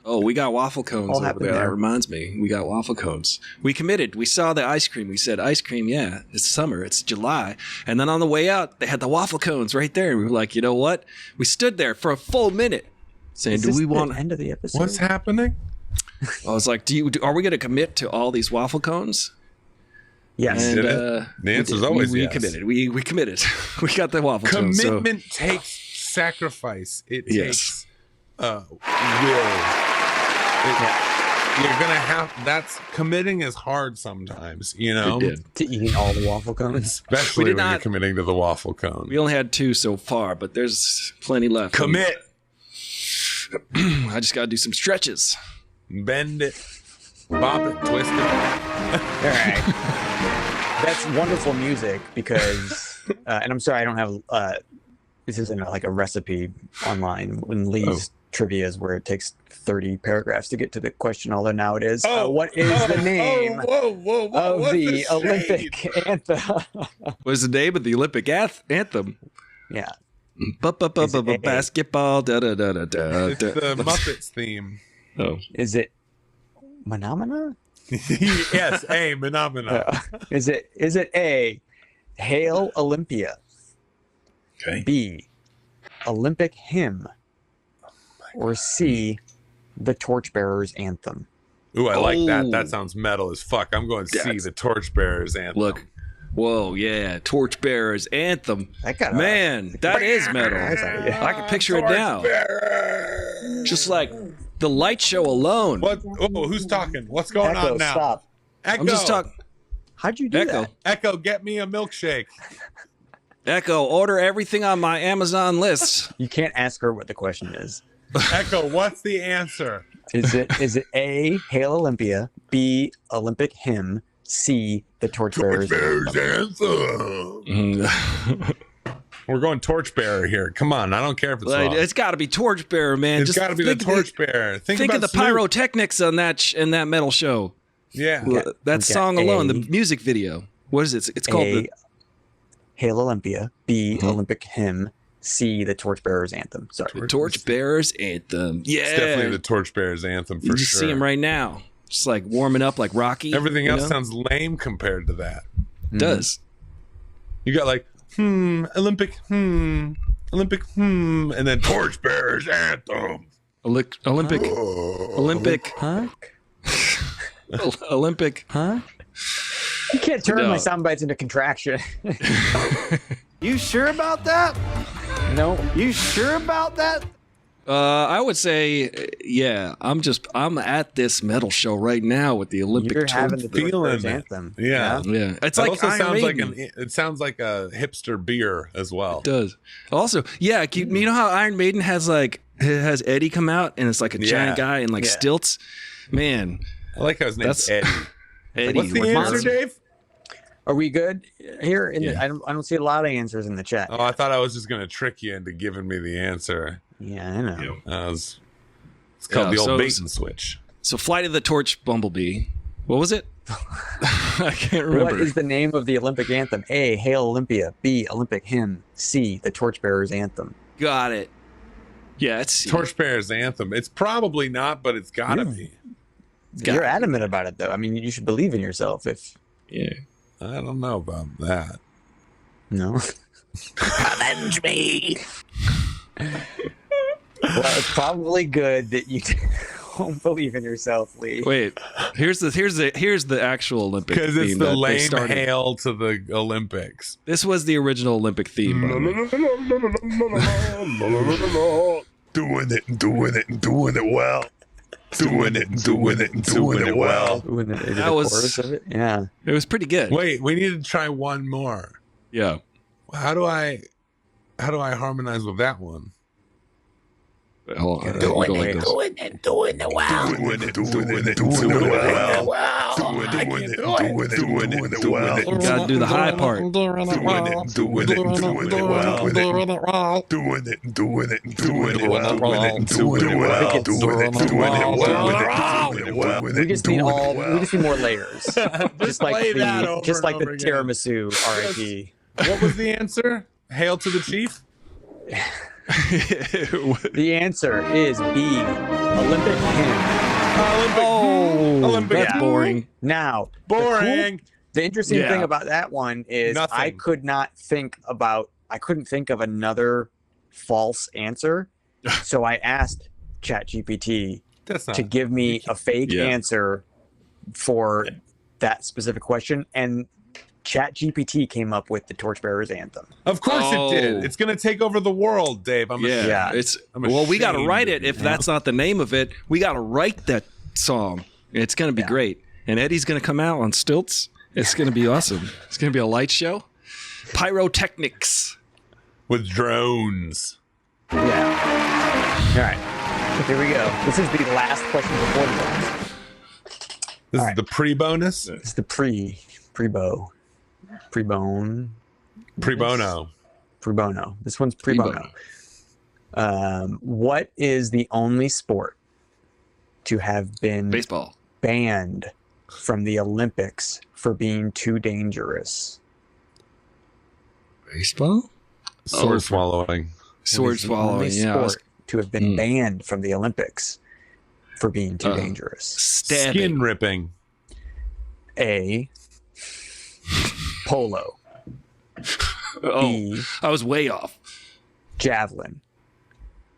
Oh, we got waffle cones All over happened there. That there. reminds me. We got waffle cones. We committed. We saw the ice cream. We said, ice cream, yeah, it's summer. It's July. And then on the way out, they had the waffle cones right there. And we were like, you know what? We stood there for a full minute saying, Is do this we the want... end of the episode? What's happening? I was like, are we going to commit to all these waffle cones? Yes. And Did it? the The answer's always we yes. committed. We committed. We got the waffle cones. so- Commitment takes sacrifice. It Yes. takes will. you're gonna have that's committing is hard sometimes, you know, We did. To eating all the waffle cones. especially We when did you're not- committing to the waffle cone. We only had 2 so far, but there's plenty left. Commit, I just got to do some stretches. bend it, bop it, twist it. All right. That's wonderful music because, and I'm sorry I don't have, this isn't like a recipe online. When Lee's trivia is where it takes 30 paragraphs to get to the question, although now it is, what is the name whoa, of what's the shade? Olympic anthem? What's the name of the Olympic anthem? Yeah. Is it A? Basketball. Da, da, da, da, da, It's da. the Muppets theme. Oh. Is it Menomina? Yes, a phenomena. Is it A, Hail Olympia? Okay. B, Olympic hymn? Or C, the Torchbearers Anthem? Ooh, I like that. Oh. That sounds metal as fuck. I'm going to see That's- the Torchbearers anthem. Look. Whoa, yeah. Torchbearers anthem. That got Man, that is metal. Yeah. I can picture it now. Just like the light show alone. What? Oh, who's talking? What's going Echo, on now? stop. Echo. I'm just talking. How'd you do Echo. that? Echo, get me a milkshake. Echo, order everything on my Amazon list. You can't ask her what the question is. Echo, what's the answer? Is it A, Hail Olympia? B, Olympic hymn? C, the Torchbearers Anthem? anthem. We're going Torchbearer here. Come on, I don't care if it's Like, wrong. it's got to be Torchbearer, man. It's got to be the Torchbearer. Think Think about of the Snoop. pyrotechnics on that in that metal show. Yeah. That song A. alone, the music video. What is it? It's called A, the Hail Olympia. B, Olympic hymn. C, the Torchbearers Anthem. Sorry. Torchbearers anthem. Yeah, It's definitely the Torchbearers anthem for you just sure. see him right now, just like warming up like Rocky. Everything you else know? sounds lame compared to that. does. You got like, Olympic, and then Torchbearers anthem. Olympic, Olympic, Huh? Olympic. Huh? You can't turn No. my sound bites into contraction. You sure about that? No. You sure about that? I would say, yeah. I'm at this metal show right now with the Olympic. You're having the feeling Torchbearers it. Anthem. Yeah. yeah. It's It like also Iron sounds like Maiden. it sounds like a hipster beer as well. It does. Also, yeah, you know how Iron Maiden has like it has Eddie come out and it's like a giant Yeah. guy in like Yeah. stilts. Man, I like how his name's That's- Eddie. Eddie. What's the with answer, monster- Dave? Are we good here? Yeah. I don't see a lot of answers in the chat. Oh, I thought I was just going to trick you into giving me the answer. Yeah, I know. It's called Yeah, the old so bait it's- and switch. So Flight of the Torch Bumblebee. What was it? I can't What remember. is the name of the Olympic anthem? A, Hail Olympia. B, Olympic hymn. C, the Torchbearers Anthem. Got it. Yeah, it's C. Torchbearers anthem. It's probably not, but it's got to be. Got You're it. adamant about it, though. I mean, you should believe in yourself. If Yeah. I don't know about that. no, Avenge me. well, it's probably good that you don't believe in yourself, Lee. Wait. Here's the actual Olympic Because theme it's the that they lame started. hail to the Olympics. This was the original Olympic theme. by the way. Doing it well. Doing it well. Ooh, and they did That a was- chorus of it. Yeah. It was pretty good. Wait, we need to try one more. Yeah. How do I harmonize with that one? Wait, hold on. Doing Go like it. this. Doing it well. You gotta do the high part. We just need more layers. just like play that over just like and the over again. tiramisu RIP. What was the answer? Hail to the chief? The answer is B, Olympic hymn. Oh, Olympic. that's boring. Now, Boring. the interesting Yeah. thing about that one is Nothing. I couldn't think of another false answer. So I asked ChatGPT That's not. to give me a fake Yeah. answer for that specific question, and ChatGPT came up with the Torchbearers Anthem. Of course Oh. it did. It's going to take over the world, Dave. I'm Yeah, Yeah. it's I'm well, we got to ashamed write of it. you. If that's not the name of it, we got to write that song. It's going to be great. And Eddie's going to come out on stilts. It's going to be awesome. It's going to be a light show. Pyrotechnics. With drones. Yeah. All right. Here we go. This is the last question before the bonus. This is the pre-bonus? It's the pre-bono. This one's pre-bono. What is the only sport to have been baseball banned from the Olympics for being too dangerous? Baseball? Sword swallowing. Sword swallowing, yeah. Sport to have been banned from the Olympics for being too dangerous. Stabbing. Skin ripping. A. Polo. B. I was way off. Javelin.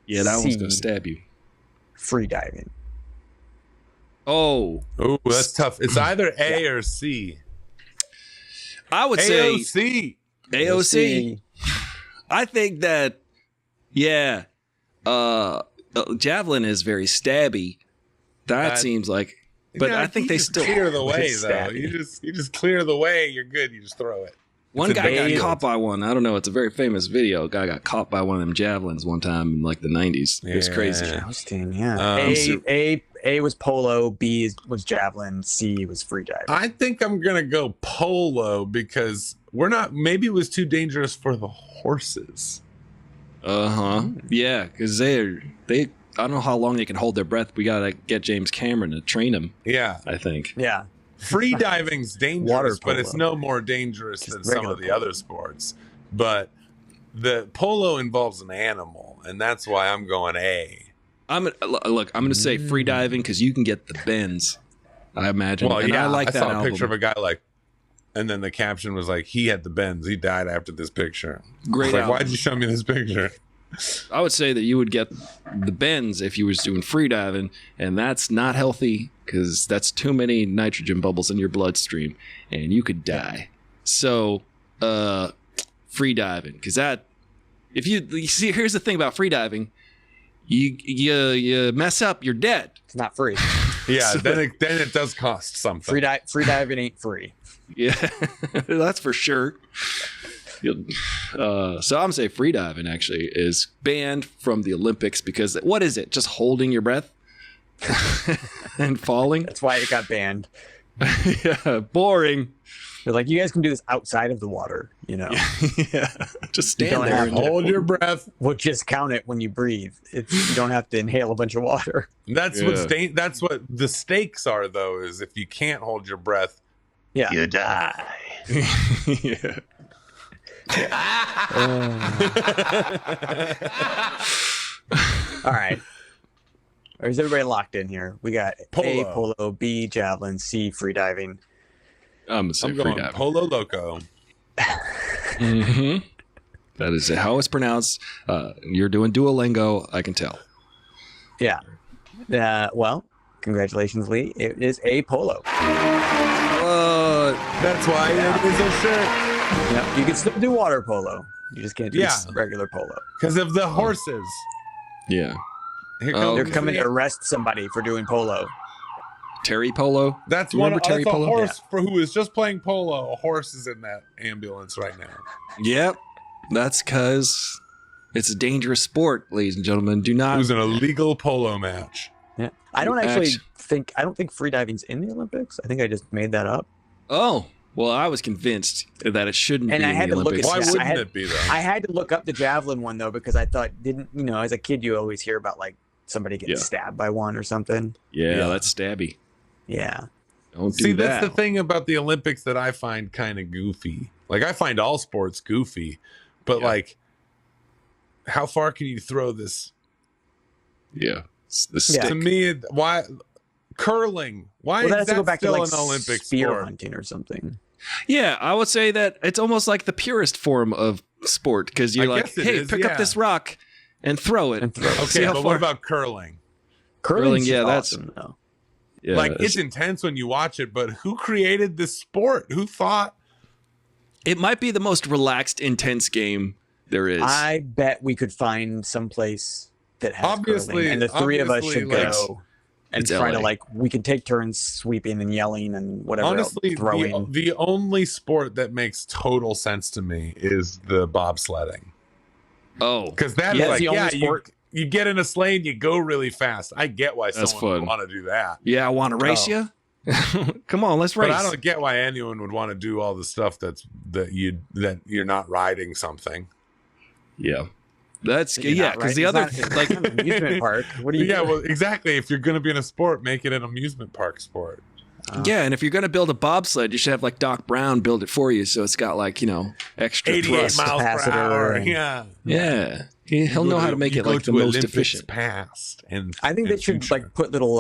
Yeah, that one's C. going to stab you. Free diving. Oh, that's tough. It's either A or C. I would say AOC. AOC. I think that, javelin is very stabby. That seems like, but I think they still clear the way though. You just clear the way. You're good. You just throw it. One guy got caught by one. I don't know. It's a very famous video. A guy got caught by one of them javelins one time in like the 90s. It was crazy. Jousting, A was polo. B was javelin. C was free diving. I think I'm gonna go polo because maybe it was too dangerous for the horses. Yeah, because they I don't know how long they can hold their breath. We gotta get James Cameron to train them. Yeah, I think. Yeah. Free diving's dangerous, but it's polo. no more dangerous than some of the other sports. But the polo involves an animal, and that's why I'm going A. I'm gonna say free diving because you can get the bends. I imagine. Well, and I like that saw a album. picture of a guy and then the caption was like, "He had the bends. He died after this picture." Great. Like, why'd you show me this picture? I would say that you would get the bends if you was doing free diving, and that's not healthy because that's too many nitrogen bubbles in your bloodstream, and you could die. So, free diving, because that, if you see, here's the thing about free diving, you mess up, you're dead. It's not free. Yeah, then it does cost something. Free diving ain't free. Yeah, that's for sure. So I'm gonna say free diving actually is banned from the Olympics because what is it? Just holding your breath and falling? That's why it got banned. Yeah, boring. They're like, you guys can do this outside of the water, you know. Yeah, just stand there and hold your breath. We'll just count it when you breathe. You don't have to inhale a bunch of water. That's that's what the stakes are, though. Is if you can't hold your breath, you die. Yeah. All right. Or is everybody locked in here? We got Polo. A, polo, B, javelin, C, free diving. I'm gonna say I'm free going diving. polo loco. Mm-hmm. That is how it's pronounced. You're doing Duolingo, I can tell. Yeah. Well, congratulations, Lee. It is a polo. That's why it is a shirt. Yeah, you can still do water polo. You just can't do regular polo. Because of the horses. Yeah. They're coming to arrest somebody for doing polo. Terry Polo. That's Remember that's Terry a Polo? horse for who is just playing polo. A horse is in that ambulance right now. Yep. That's because it's a dangerous sport, ladies and gentlemen. Do It not. was an illegal polo match. Yeah. I don't think freediving's in the Olympics. I think I just made that up. Oh, well, I was convinced that it shouldn't And be I in had the to look Olympics. Why Yeah, wouldn't it be though? I had to look up the javelin one though because I thought as a kid you always hear about like somebody getting stabbed by one or something. Yeah, that's stabby. Yeah. Don't do See, that. that's the thing about the Olympics that I find kind of goofy. Like, I find all sports goofy, but like, how far can you throw this? Yeah. It's the stick. To me, why curling? Why Well, that is has to that go back to still like an Olympic spear sport? hunting or something. Yeah, I would say that it's almost like the purest form of sport because you're I like, guess it hey, is, pick up this rock and throw it. See Okay, how but far. what about curling? Curling's yeah, awesome, though. Yeah, Like, it's intense when you watch it, but who created this sport? Who thought? it might be the most relaxed, intense game there is. I bet we could find someplace that has Obviously- curling, and the three of us should obviously, like, go and It's try to LA. we can take turns sweeping and yelling and whatever. Honestly, else, throwing. the only sport that makes total sense to me is the bobsledding. Oh, Because that is Yeah, like, the only yeah, sport- you get in a sleigh and you go really fast. I get why That's someone fun. would want to do that. yeah, I want to race you. Come on, let's race. But I don't get why anyone would want to do all the stuff that you're not riding something. Yeah, that's You're yeah. not Because right. the It's other not- it's not an amusement park. What do you? Yeah, well, exactly. If you're going to be in a sport, make it an amusement park sport. yeah, and if you're gonna build a bobsled, you should have like Doc Brown build it for you, so it's got extra 88 thrust. miles per Capacitor hour. and- Yeah. Yeah, he'll know how to make it like the most efficient. Past and I think and they should future. put little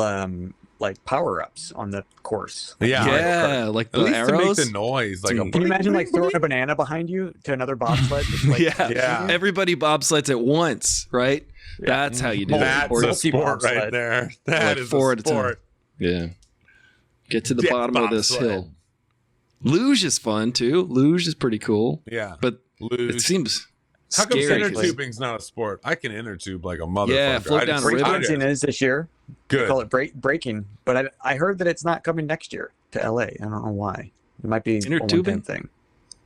power ups on the course. Yeah. Yeah, like At the least arrows. to make the noise, like a Can you imagine throwing a banana behind you to another bobsled? Just, Yeah. Yeah. Everybody bobsleds at once, right? That's how you do That's it. Or a multi sport right bobsled. there. That Like is four a at a time. sport. yeah. Get to the Death bottom of this bobsled. hill. Luge is fun too. Luge is pretty cool, Yeah. but Luge. it seems How come scary. inner 'cause- tubing's not a sport? I can inner tube like a motherfucker. Yeah, float I down just- a river. Breakdancing is this year. They Good. call it breaking, but I heard that it's not coming next year to LA. I don't know why. It might be Inner a tubing? one-time thing.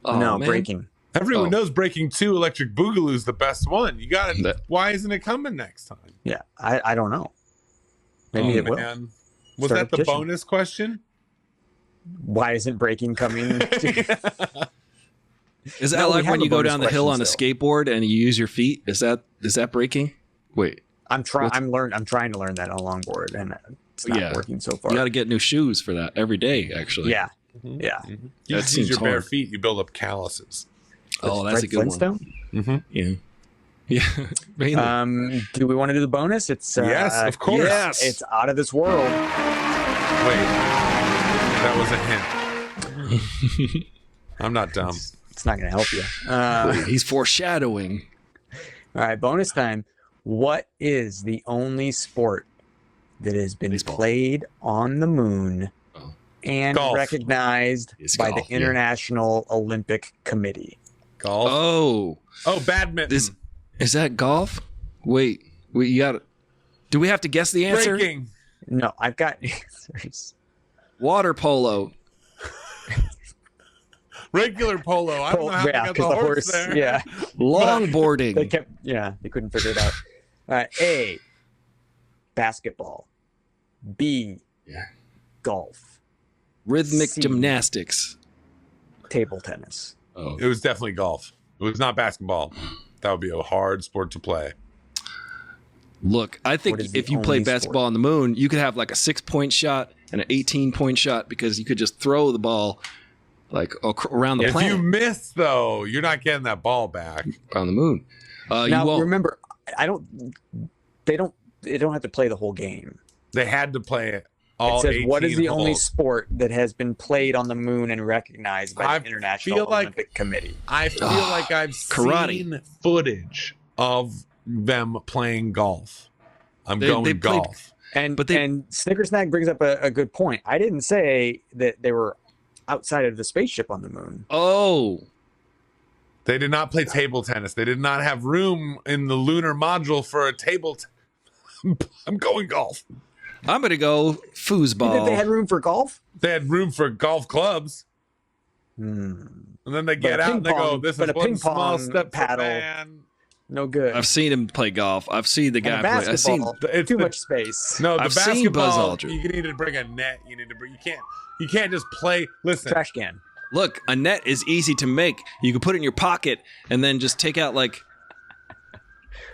Oh, no, man. breaking. Everyone Oh. knows Breaking 2 Electric Boogaloo's the best one. You got it. That- Why isn't it coming next time? Yeah, I don't know. Maybe Oh, it will. man. Was Start a that the petition. bonus question? Why isn't breaking coming? Is that No, we like have when a you go bonus down the hill on a question skateboard and you use your feet? Is that breaking? Wait, I'm trying. What's- I'm trying to learn that on longboard, and it's not Yeah. working so far. you got to get new shoes for that every day. Actually, Yeah, yeah. You That just use seems your bare hard. feet, you build up calluses. Oh, that's a Fred good one. Flintstone? Yeah, yeah. Mainly. Do we want to do the bonus? It's Yes, of course. Yes. It's out of this world. Wait. That was a hint. I'm not dumb. It's not going to help you. He's foreshadowing. All right, bonus time. What is the only sport that has been Baseball. played on the moon Oh. and Golf. recognized It's by golf, the yeah. International Olympic Committee? Golf. Oh, Badminton. is that golf? Wait, you got to. Do we have to guess the answer? Breaking. No, I've got answers. Water polo. Regular polo. I don't know how they got the 'cause horse there. Yeah, Longboarding. they kept. Yeah, they couldn't figure it out. All right, A. Basketball. B. Yeah. Golf. Rhythmic C. gymnastics. Table tennis. Oh. It was definitely golf. It was not basketball. That would be a hard sport to play. Look, I think What is the if you play only basketball on the moon, you could have like a 6-point shot and an 18-point shot because you could just throw the ball like around the If planet you miss, though, you're not getting that ball back. on the moon. Now You won't. remember, They don't have to play the whole game. They had to play it all It says, 18 what is the only holes. sport that has been played on the moon and recognized by I the International feel like- Olympic Committee? I feel like I've Karate. seen footage of them playing golf. I'm They going played- golf. And But they- and Snickersnack brings up a good point. I didn't say that they were outside of the spaceship on the moon. Oh, They did not play table tennis. They did not have room in the lunar module for a table. I'm going golf. I'm going to go You think they foosball. had room for golf? They had room for golf clubs. Hmm. And then they get a out ping and they go, pong- this but is a one ping small pong step paddle. for man. No good. I've seen him play golf. I've seen the And guy a play. I've seen. basketball, It's too the- much space. No, the I've seen Buzz basketball, Aldrin. you need to bring a net. You need to bring, you can't just play. Listen, Trash can. Look, a net is easy to make. You can put it in your pocket and then just take out like.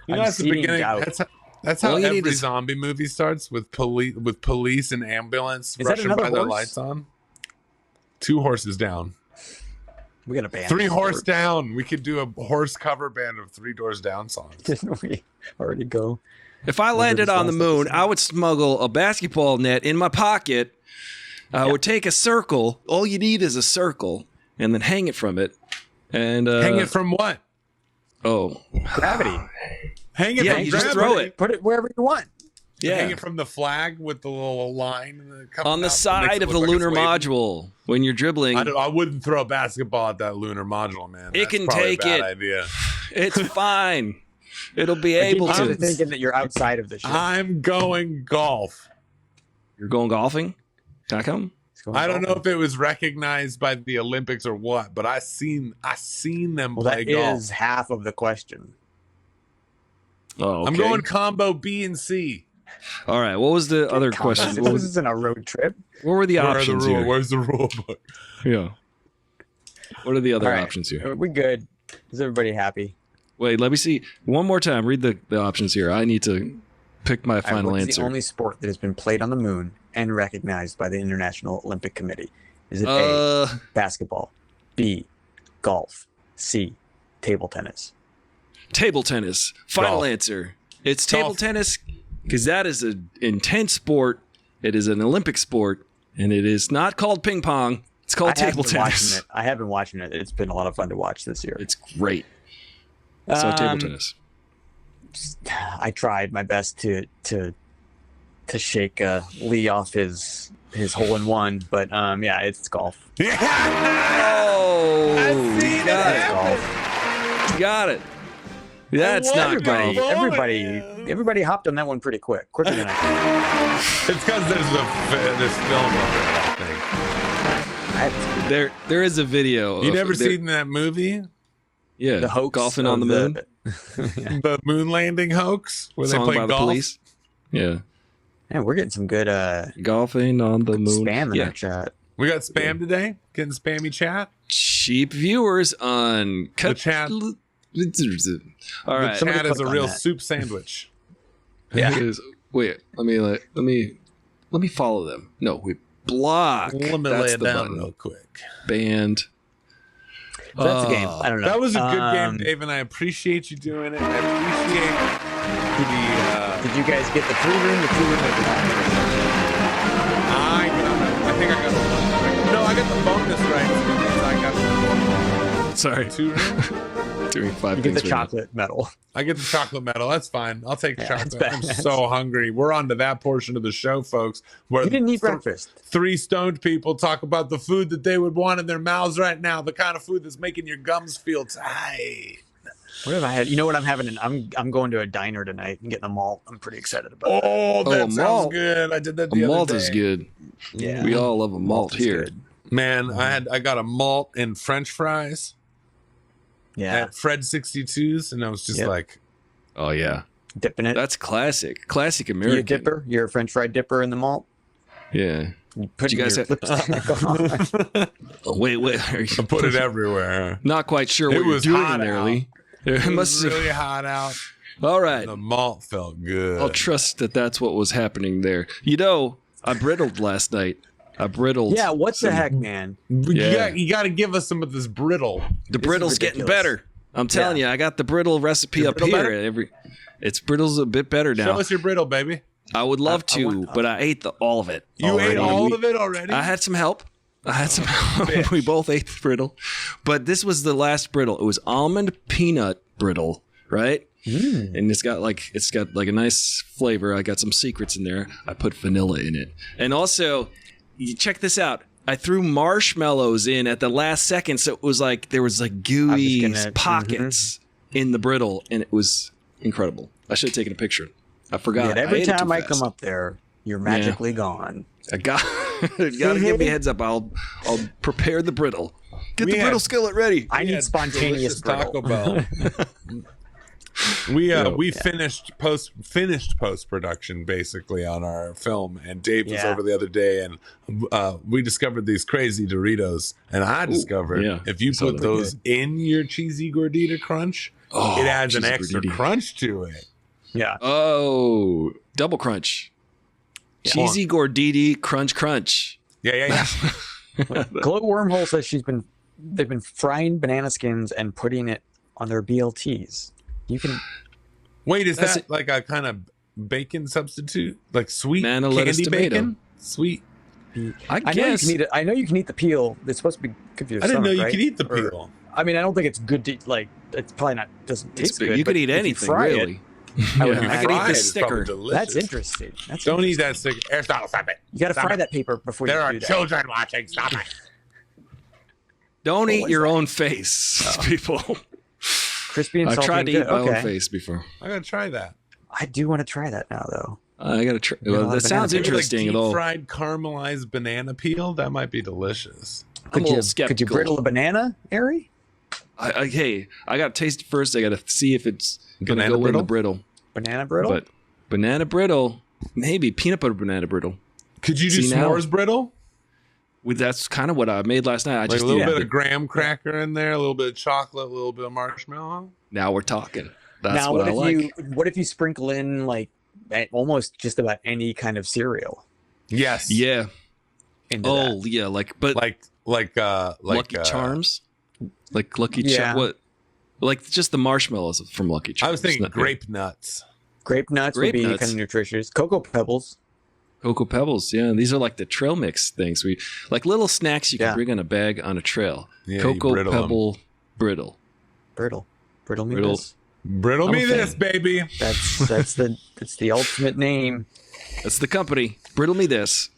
you know, I'm that's the seeing beginning. doubt. That's how All you need every is- zombie movie starts with police and ambulance Is that rushing another by their horse? lights on. 2 horses down. We got a band. 3 horse down. We could do a horse cover band of 3 Doors Down songs. Didn't we already go? If I landed this on the last moon, episode? I would smuggle a basketball net in my pocket. I would take a circle. All you need is a circle, and then hang it from it. And Hang it from what? Oh, Gravity. Hang it Yeah, from you just gravity. throw it. Put it wherever you want. Hang yeah, it from the flag with the little line coming on the out that makes side it of the look like it's lunar waving. module when you're dribbling. I wouldn't throw a basketball at that lunar module, man. It That's can probably take a bad it. idea. It's fine. It'll be I keep able kinda to. thinking that you're outside of the ship. I'm going golf. You're going golfing? Can I come? I don't know if it was recognized by the Olympics or what, but I seen them Well, play that golf. is half of the question. Oh, okay. I'm going combo B and C. All right. What was the other question? What, This isn't a road trip. what were the Where are the options rule? here? Where's the rule book? Yeah. What are the other All right. options here? Are we good? Is everybody happy? Wait, let me see. One more time. Read the options here. I need to pick my All right, final what is answer. the only sport that has been played on the moon and recognized by the International Olympic Committee? Is it A, Uh, basketball, B, golf, C, table tennis? table tennis. Final Golf. answer. It's table Golf. tennis because that is an intense sport. It is an Olympic sport, and it is not called ping pong. It's called I have table been tennis. watching it. I have been watching it. It's been a lot of fun to watch this year. It's great. So table Um, tennis. I tried my best to shake Lee off his hole in one, but yeah, it's golf. Oh, seen got it. it. Golf. Got it. That's not Everybody, golf. everybody hopped on that one pretty quicker than I could. It's because there's film of it, I think. There is a video. You of- never there- seen that movie? Yeah, The hoax golfing on the of moon. The moon landing hoax? Where Song they play by the golf? police. Yeah, Man, we're getting some good golfing on the moon. spam in Yeah, our chat. We got spam today? Getting spammy chat? cheap viewers on The chat. All The right. Somebody chat is a click on real that. soup sandwich. Yeah. It is- wait, let me follow them. No, we block. Let me That's lay it the down button. real quick. Banned. So that's a game. I don't know. That was a good game, Dave, and I appreciate you doing it. I appreciate the. Did you guys get the pre-room? The pre-room or the I think I got the. No, I got the bonus right because I got the Sorry, 2 room. doing 5 You get things. the right now. chocolate medal. I get the chocolate medal. That's fine. I'll take the Yeah, it's chocolate. I'm badass. so hungry. We're on to that portion of the show, folks, where You didn't eat th- breakfast. 3 stoned people talk about the food that they would want in their mouths right now, the kind of food that's making your gums feel tight. What have I had? You know what I'm having? I'm going to a diner tonight and getting a malt. I'm pretty excited about it. Oh, that sounds malt. good. I did that A the malt other is day. good. Yeah. We all love a malt is here. good. Man, I got a malt and French fries Yeah. at Fred 62's, and I was just Yep. like, Oh yeah, Dipping it. that's classic You American. a dipper? You're a French fry dipper in the malt? Yeah. You put you guys your have- lipstick on. Oh, wait. Are you I put it everywhere. Not quite sure It what you're was doing hot in there, out. Lee. It It was must have. really hot out. All right. The malt felt good. I'll trust that that's what was happening there. You know, I brittled last night. I brittled. Yeah, what the some- heck, man? Yeah. You got to give us some of this brittle. The brittle's getting ridiculous. better. I'm telling you, I got the brittle recipe Your up brittle here. better? It's brittle's a bit better Show now. us your brittle, baby. I would love I to, want- but I ate all of it. You already. ate all of it already? I had some help. We both ate the brittle, but this was the last brittle. It was almond peanut brittle, right? And it's got like a nice flavor. I got some secrets in there. I put vanilla in it, and also, you check this out. I threw marshmallows in at the last second, so it was like there was like gooey gonna- pockets in the brittle, and it was incredible. I should have taken a picture. I forgot. Yet every ate it too time I fast. come up there, you're magically gone. I got gotta give me a heads up. I'll prepare the brittle. Get We the had- brittle skillet ready. I need had spontaneous delicious brittle. Taco Bell. we finished post production basically on our film, and Dave was Yeah. over the other day, and we discovered these crazy Doritos, and I discovered yeah. if you Saw put that. those in your cheesy gordita crunch, Oh, it adds an cheesy extra gordita. crunch to it. Yeah. Oh, double crunch. Cheesy gorditi crunch. Yeah. Glow Wormhole says they've been frying banana skins and putting it on their BLTs. You can Wait, is That's that like a kind of bacon substitute, like sweet Manna, lettuce, candy tomato. bacon? Sweet. I I know you guess. can eat it. I know you can eat the peel. It's supposed to be good for your I didn't know stomach, you right? could eat the Or- peel. I mean, I don't think it's good to like. It's probably not. Doesn't taste good. you but could eat if you anything, fry it, really. I would Yeah. I imagine- could eat Fried the is probably sticker. delicious. That's interesting. That's Don't eat interesting. that sticker. Aristotle, stop it. You got to Stop fry it. that paper before There you are do that. children watching. Stop it. Don't eat was your that? own face, people. Crispy and I've salty. tried and to good. eat my okay. own face before. I gotta try that. I do want to try that now, though. I gotta try. a Well, lot that of sounds banana interesting, Like though. deep fried caramelized banana peel. That might be delicious. I'm a little Could you skeptical. brittle a banana, Ari? Hey, I gotta taste it first. I gotta see if it's gonna Banana go in the brittle. Banana brittle? But banana brittle, maybe peanut butter banana brittle. Could you do See, now- s'mores brittle? That's kind of what I made last night. I Like just a little did bit of graham cracker in there, a little bit of chocolate, a little bit of marshmallow. Now we're talking. That's now, what I if like. what if you sprinkle in like almost just about any kind of cereal Yes. Yeah. into Oh, that? yeah. Like Lucky Charms, like Lucky Yeah. What? Like just the marshmallows from Lucky Charms. I was thinking Not- grape nuts. Grape nuts Grape would be nuts. kind of nutritious. Cocoa Pebbles. Cocoa Pebbles. Yeah, these are like the trail mix things. We like little snacks you can Yeah. bring in a bag on a trail. Yeah, you Cocoa brittle 'em. Pebble brittle. Brittle me Brittle. this. Brittle I'm me a fan. this, baby. That's the ultimate name. That's the company. Brittle me this,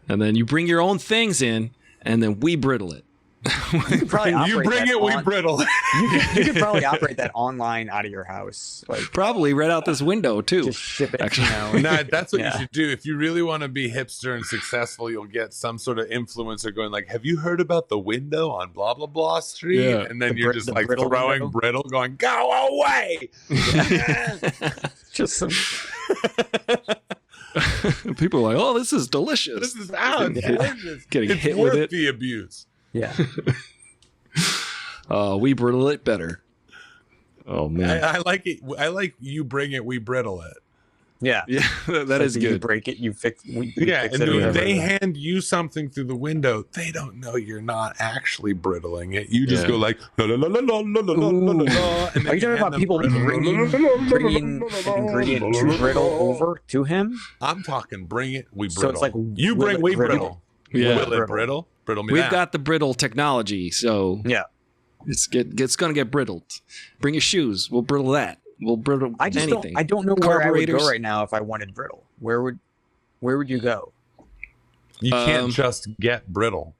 and then you bring your own things in, and then we brittle it. You could probably You operate bring that it, we on- brittle. You could probably operate that online out of your house. Like Probably right out this window too. just ship it. Actually. No, that's what Yeah. you should do. If you really want to be hipster and successful, you'll get some sort of influencer going like, "Have you heard about the window on blah blah blah street?" Yeah. And then The you're brit- just the like brittle throwing window? brittle, going, "Go away!" Just some. People are like, "Oh, this is delicious." This is out. It's delicious. Getting It's hit with worth it. the abuse. Yeah. We brittle it better. Oh man, I like it. I like you bring it, we brittle it. Yeah. yeah, that Like, is You good. break it. You fix. We Yeah, fix and it or when whatever. they hand you something through the window, they don't know you're not actually brittling it. You just Yeah. go like, la, la, la, la, la, la, la, la, la, la, and then Are you talking hand about them people brittle. bringing an ingredient to brittle over to him? I'm talking bring it, we So brittle. it's like, you will bring, it we brittle? brittle. Yeah. Will it brittle? Brittle me We've that. got the brittle technology, so Yeah. it's gonna get brittled. Bring your shoes. We'll brittle that. We'll brittle I just anything. don't. I don't know where I would Carburetors. go right now if I wanted brittle. Where would you go? You can't Um, just get brittle.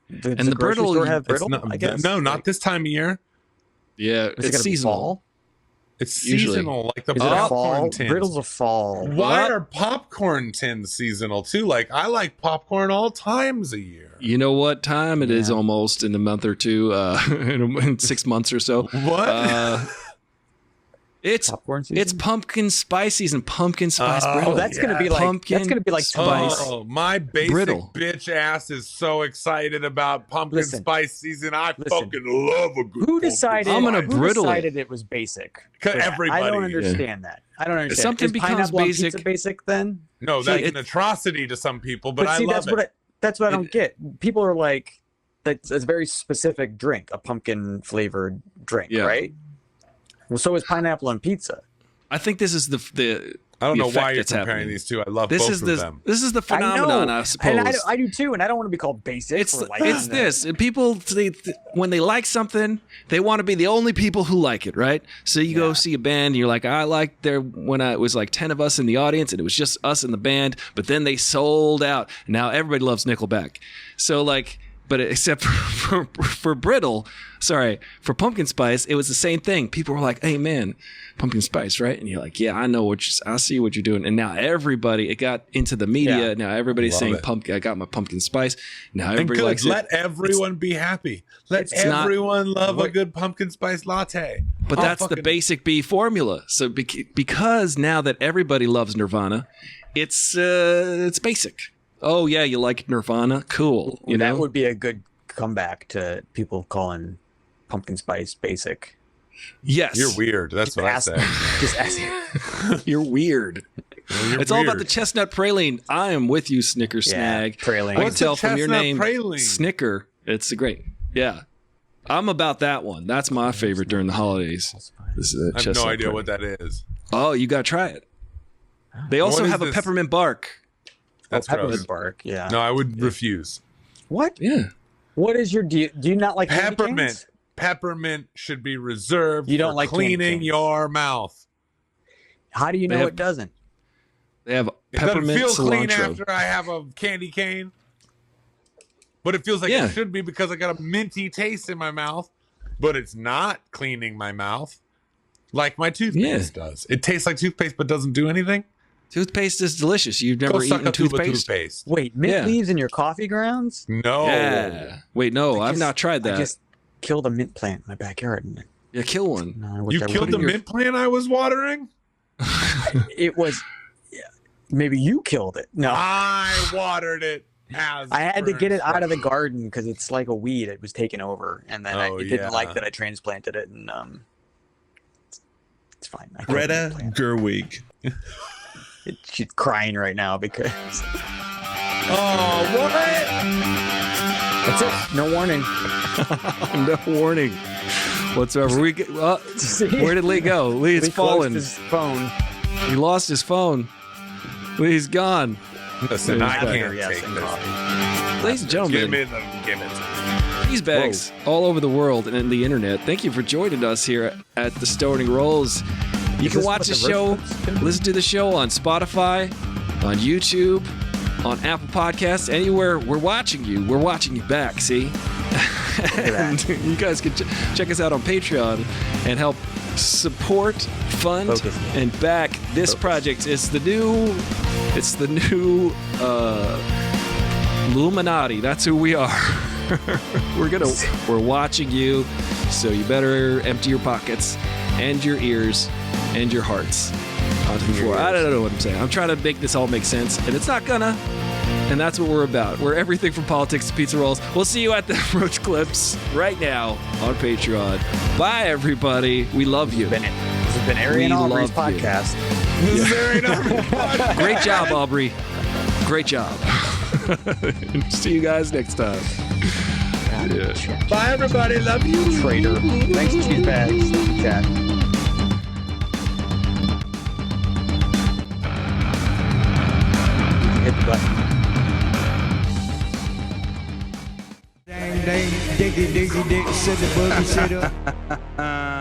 Does And the grocery brittle, store have It's brittle? not, I guess. no, not this time of year. Yeah, Is it it's gonna be seasonal. fall? It's Usually. seasonal, like the Is it a popcorn fall? tins. Brittle's a fall. Why are popcorn tins seasonal too? Like I like popcorn all times a year. You know what time it is Yeah. almost in a month or two, in 6 months or so. What? Popcorn season? It's pumpkin spice season. Pumpkin spice brittle. Oh, that's gonna be like Pumpkin that's gonna be like spice. Oh, my basic Brittle. bitch ass is so excited about pumpkin Listen. spice season. I Listen. fucking love a good Who pumpkin decided? I'm gonna spice. who brittle it. decided it was basic? for that? Everybody. I don't understand that. I don't understand. something Is becomes pineapple on basic- pizza basic then? No, See, that's an it- atrocity to some people, but I see, love that's it. that's what I don't get. People are like, that's a very specific drink, a pumpkin flavored drink, Yeah. right? Well, so is pineapple on pizza. I think this is the I don't the know effect why you're that's comparing happening. these two. I love This both is of the them. this is the I phenomenon, know, I suppose. and I do too, and I don't want to be called basic. It's for like it's that. this. People when they like something, they want to be the only people who like it, right? So you go see a band, and you're like, I liked their when it was like 10 of us in the audience, and it was just us in the band. But then they sold out. Now everybody loves Nickelback. So like, but except for Brittle, for Pumpkin Spice, it was the same thing. People were like, "Hey man, Pumpkin Spice, right?" And you're like, "Yeah, I see what you're doing." And now everybody, it got into the media. Yeah. Now everybody's Love saying it. pumpkin. I got my Pumpkin Spice. Now And everybody good. likes it. Let everyone be happy. Let It's not- everyone love a good pumpkin spice latte. But I'll that's the fucking- basic B formula. So because now that everybody loves Nirvana, it's basic. Oh yeah, you like Nirvana? Cool. You that know, would be a good comeback to people calling pumpkin spice basic. yes, You're weird. That's what I Ask- say. Just ask. You're weird. You're It's all about weird. the chestnut praline. I am with you, Snicker Snag. praline. I can What's a tell from your chestnut name, praline? Snicker. It's great. Yeah, I'm about that one. That's my favorite during the holidays. This is a I have chestnut no idea praline. what that is. Oh, you gotta try it. They also What is have a this? peppermint bark. That's Peppermint gross. bark. Yeah. No, I would refuse. What? Yeah. What is your do you not like candy Peppermint. canes? Peppermint should be reserved You don't for like candy cleaning canes. your mouth. How do you They know have- it doesn't? They have It doesn't peppermint feel clean cilantro. after I have a candy cane. But it feels like Yeah. it should be because I got a minty taste in my mouth. But it's not cleaning my mouth like my toothpaste does. It tastes like toothpaste but doesn't do anything. Toothpaste is delicious. You've Go never suck eaten a tube of toothpaste? toothpaste. Wait, mint Yeah. leaves in your coffee grounds? No. Yeah. Wait, no, I've not tried I that. just killed a mint plant in my backyard. And Yeah, kill one. You killed the mint plant I was watering? It was. Maybe you killed it. No. I watered it. I had to get it out of the garden because it's like a weed. It was taken over, and then it didn't like that I transplanted it, and it's fine. I killed the Greta mint plant. Gerwig. She's crying right now because Oh, what? that's it. No warning. No warning whatsoever. Where did Lee go? Lee's Lee fallen. closed his phone. He lost his phone. Lee's gone. Listen, I can't Yes, take and this. coffee. Ladies and Give gentlemen, it. these bags all over the world and the internet. Thank you for joining us here at the Stoning Rolls. You can this watch what the the show, roast is? listen to the show on Spotify, on YouTube, on Apple Podcasts, anywhere. We're watching you. We're watching you back, see? And you guys can check us out on Patreon and help support, fund, Focus. and back this project. It's the new Illuminati. That's who we are. We're watching you, so you better empty your pockets and your ears and your hearts onto the floor. I don't know what I'm saying. I'm trying to make this all make sense, and it's not gonna. And that's what we're about. We're everything from politics to pizza rolls. We'll see you at the Roach Clips right now on Patreon. Bye, everybody. We love you. This has been Ari and We Aubrey's love you. podcast. Great job, Aubrey. Great job. See you guys next time. Yeah. Bye, everybody. Love you. Traitor. Thanks, cheese bags. Chat. Hit the button. Dang, dang, diggy, diggy, diggy, sit the boogie, sit up.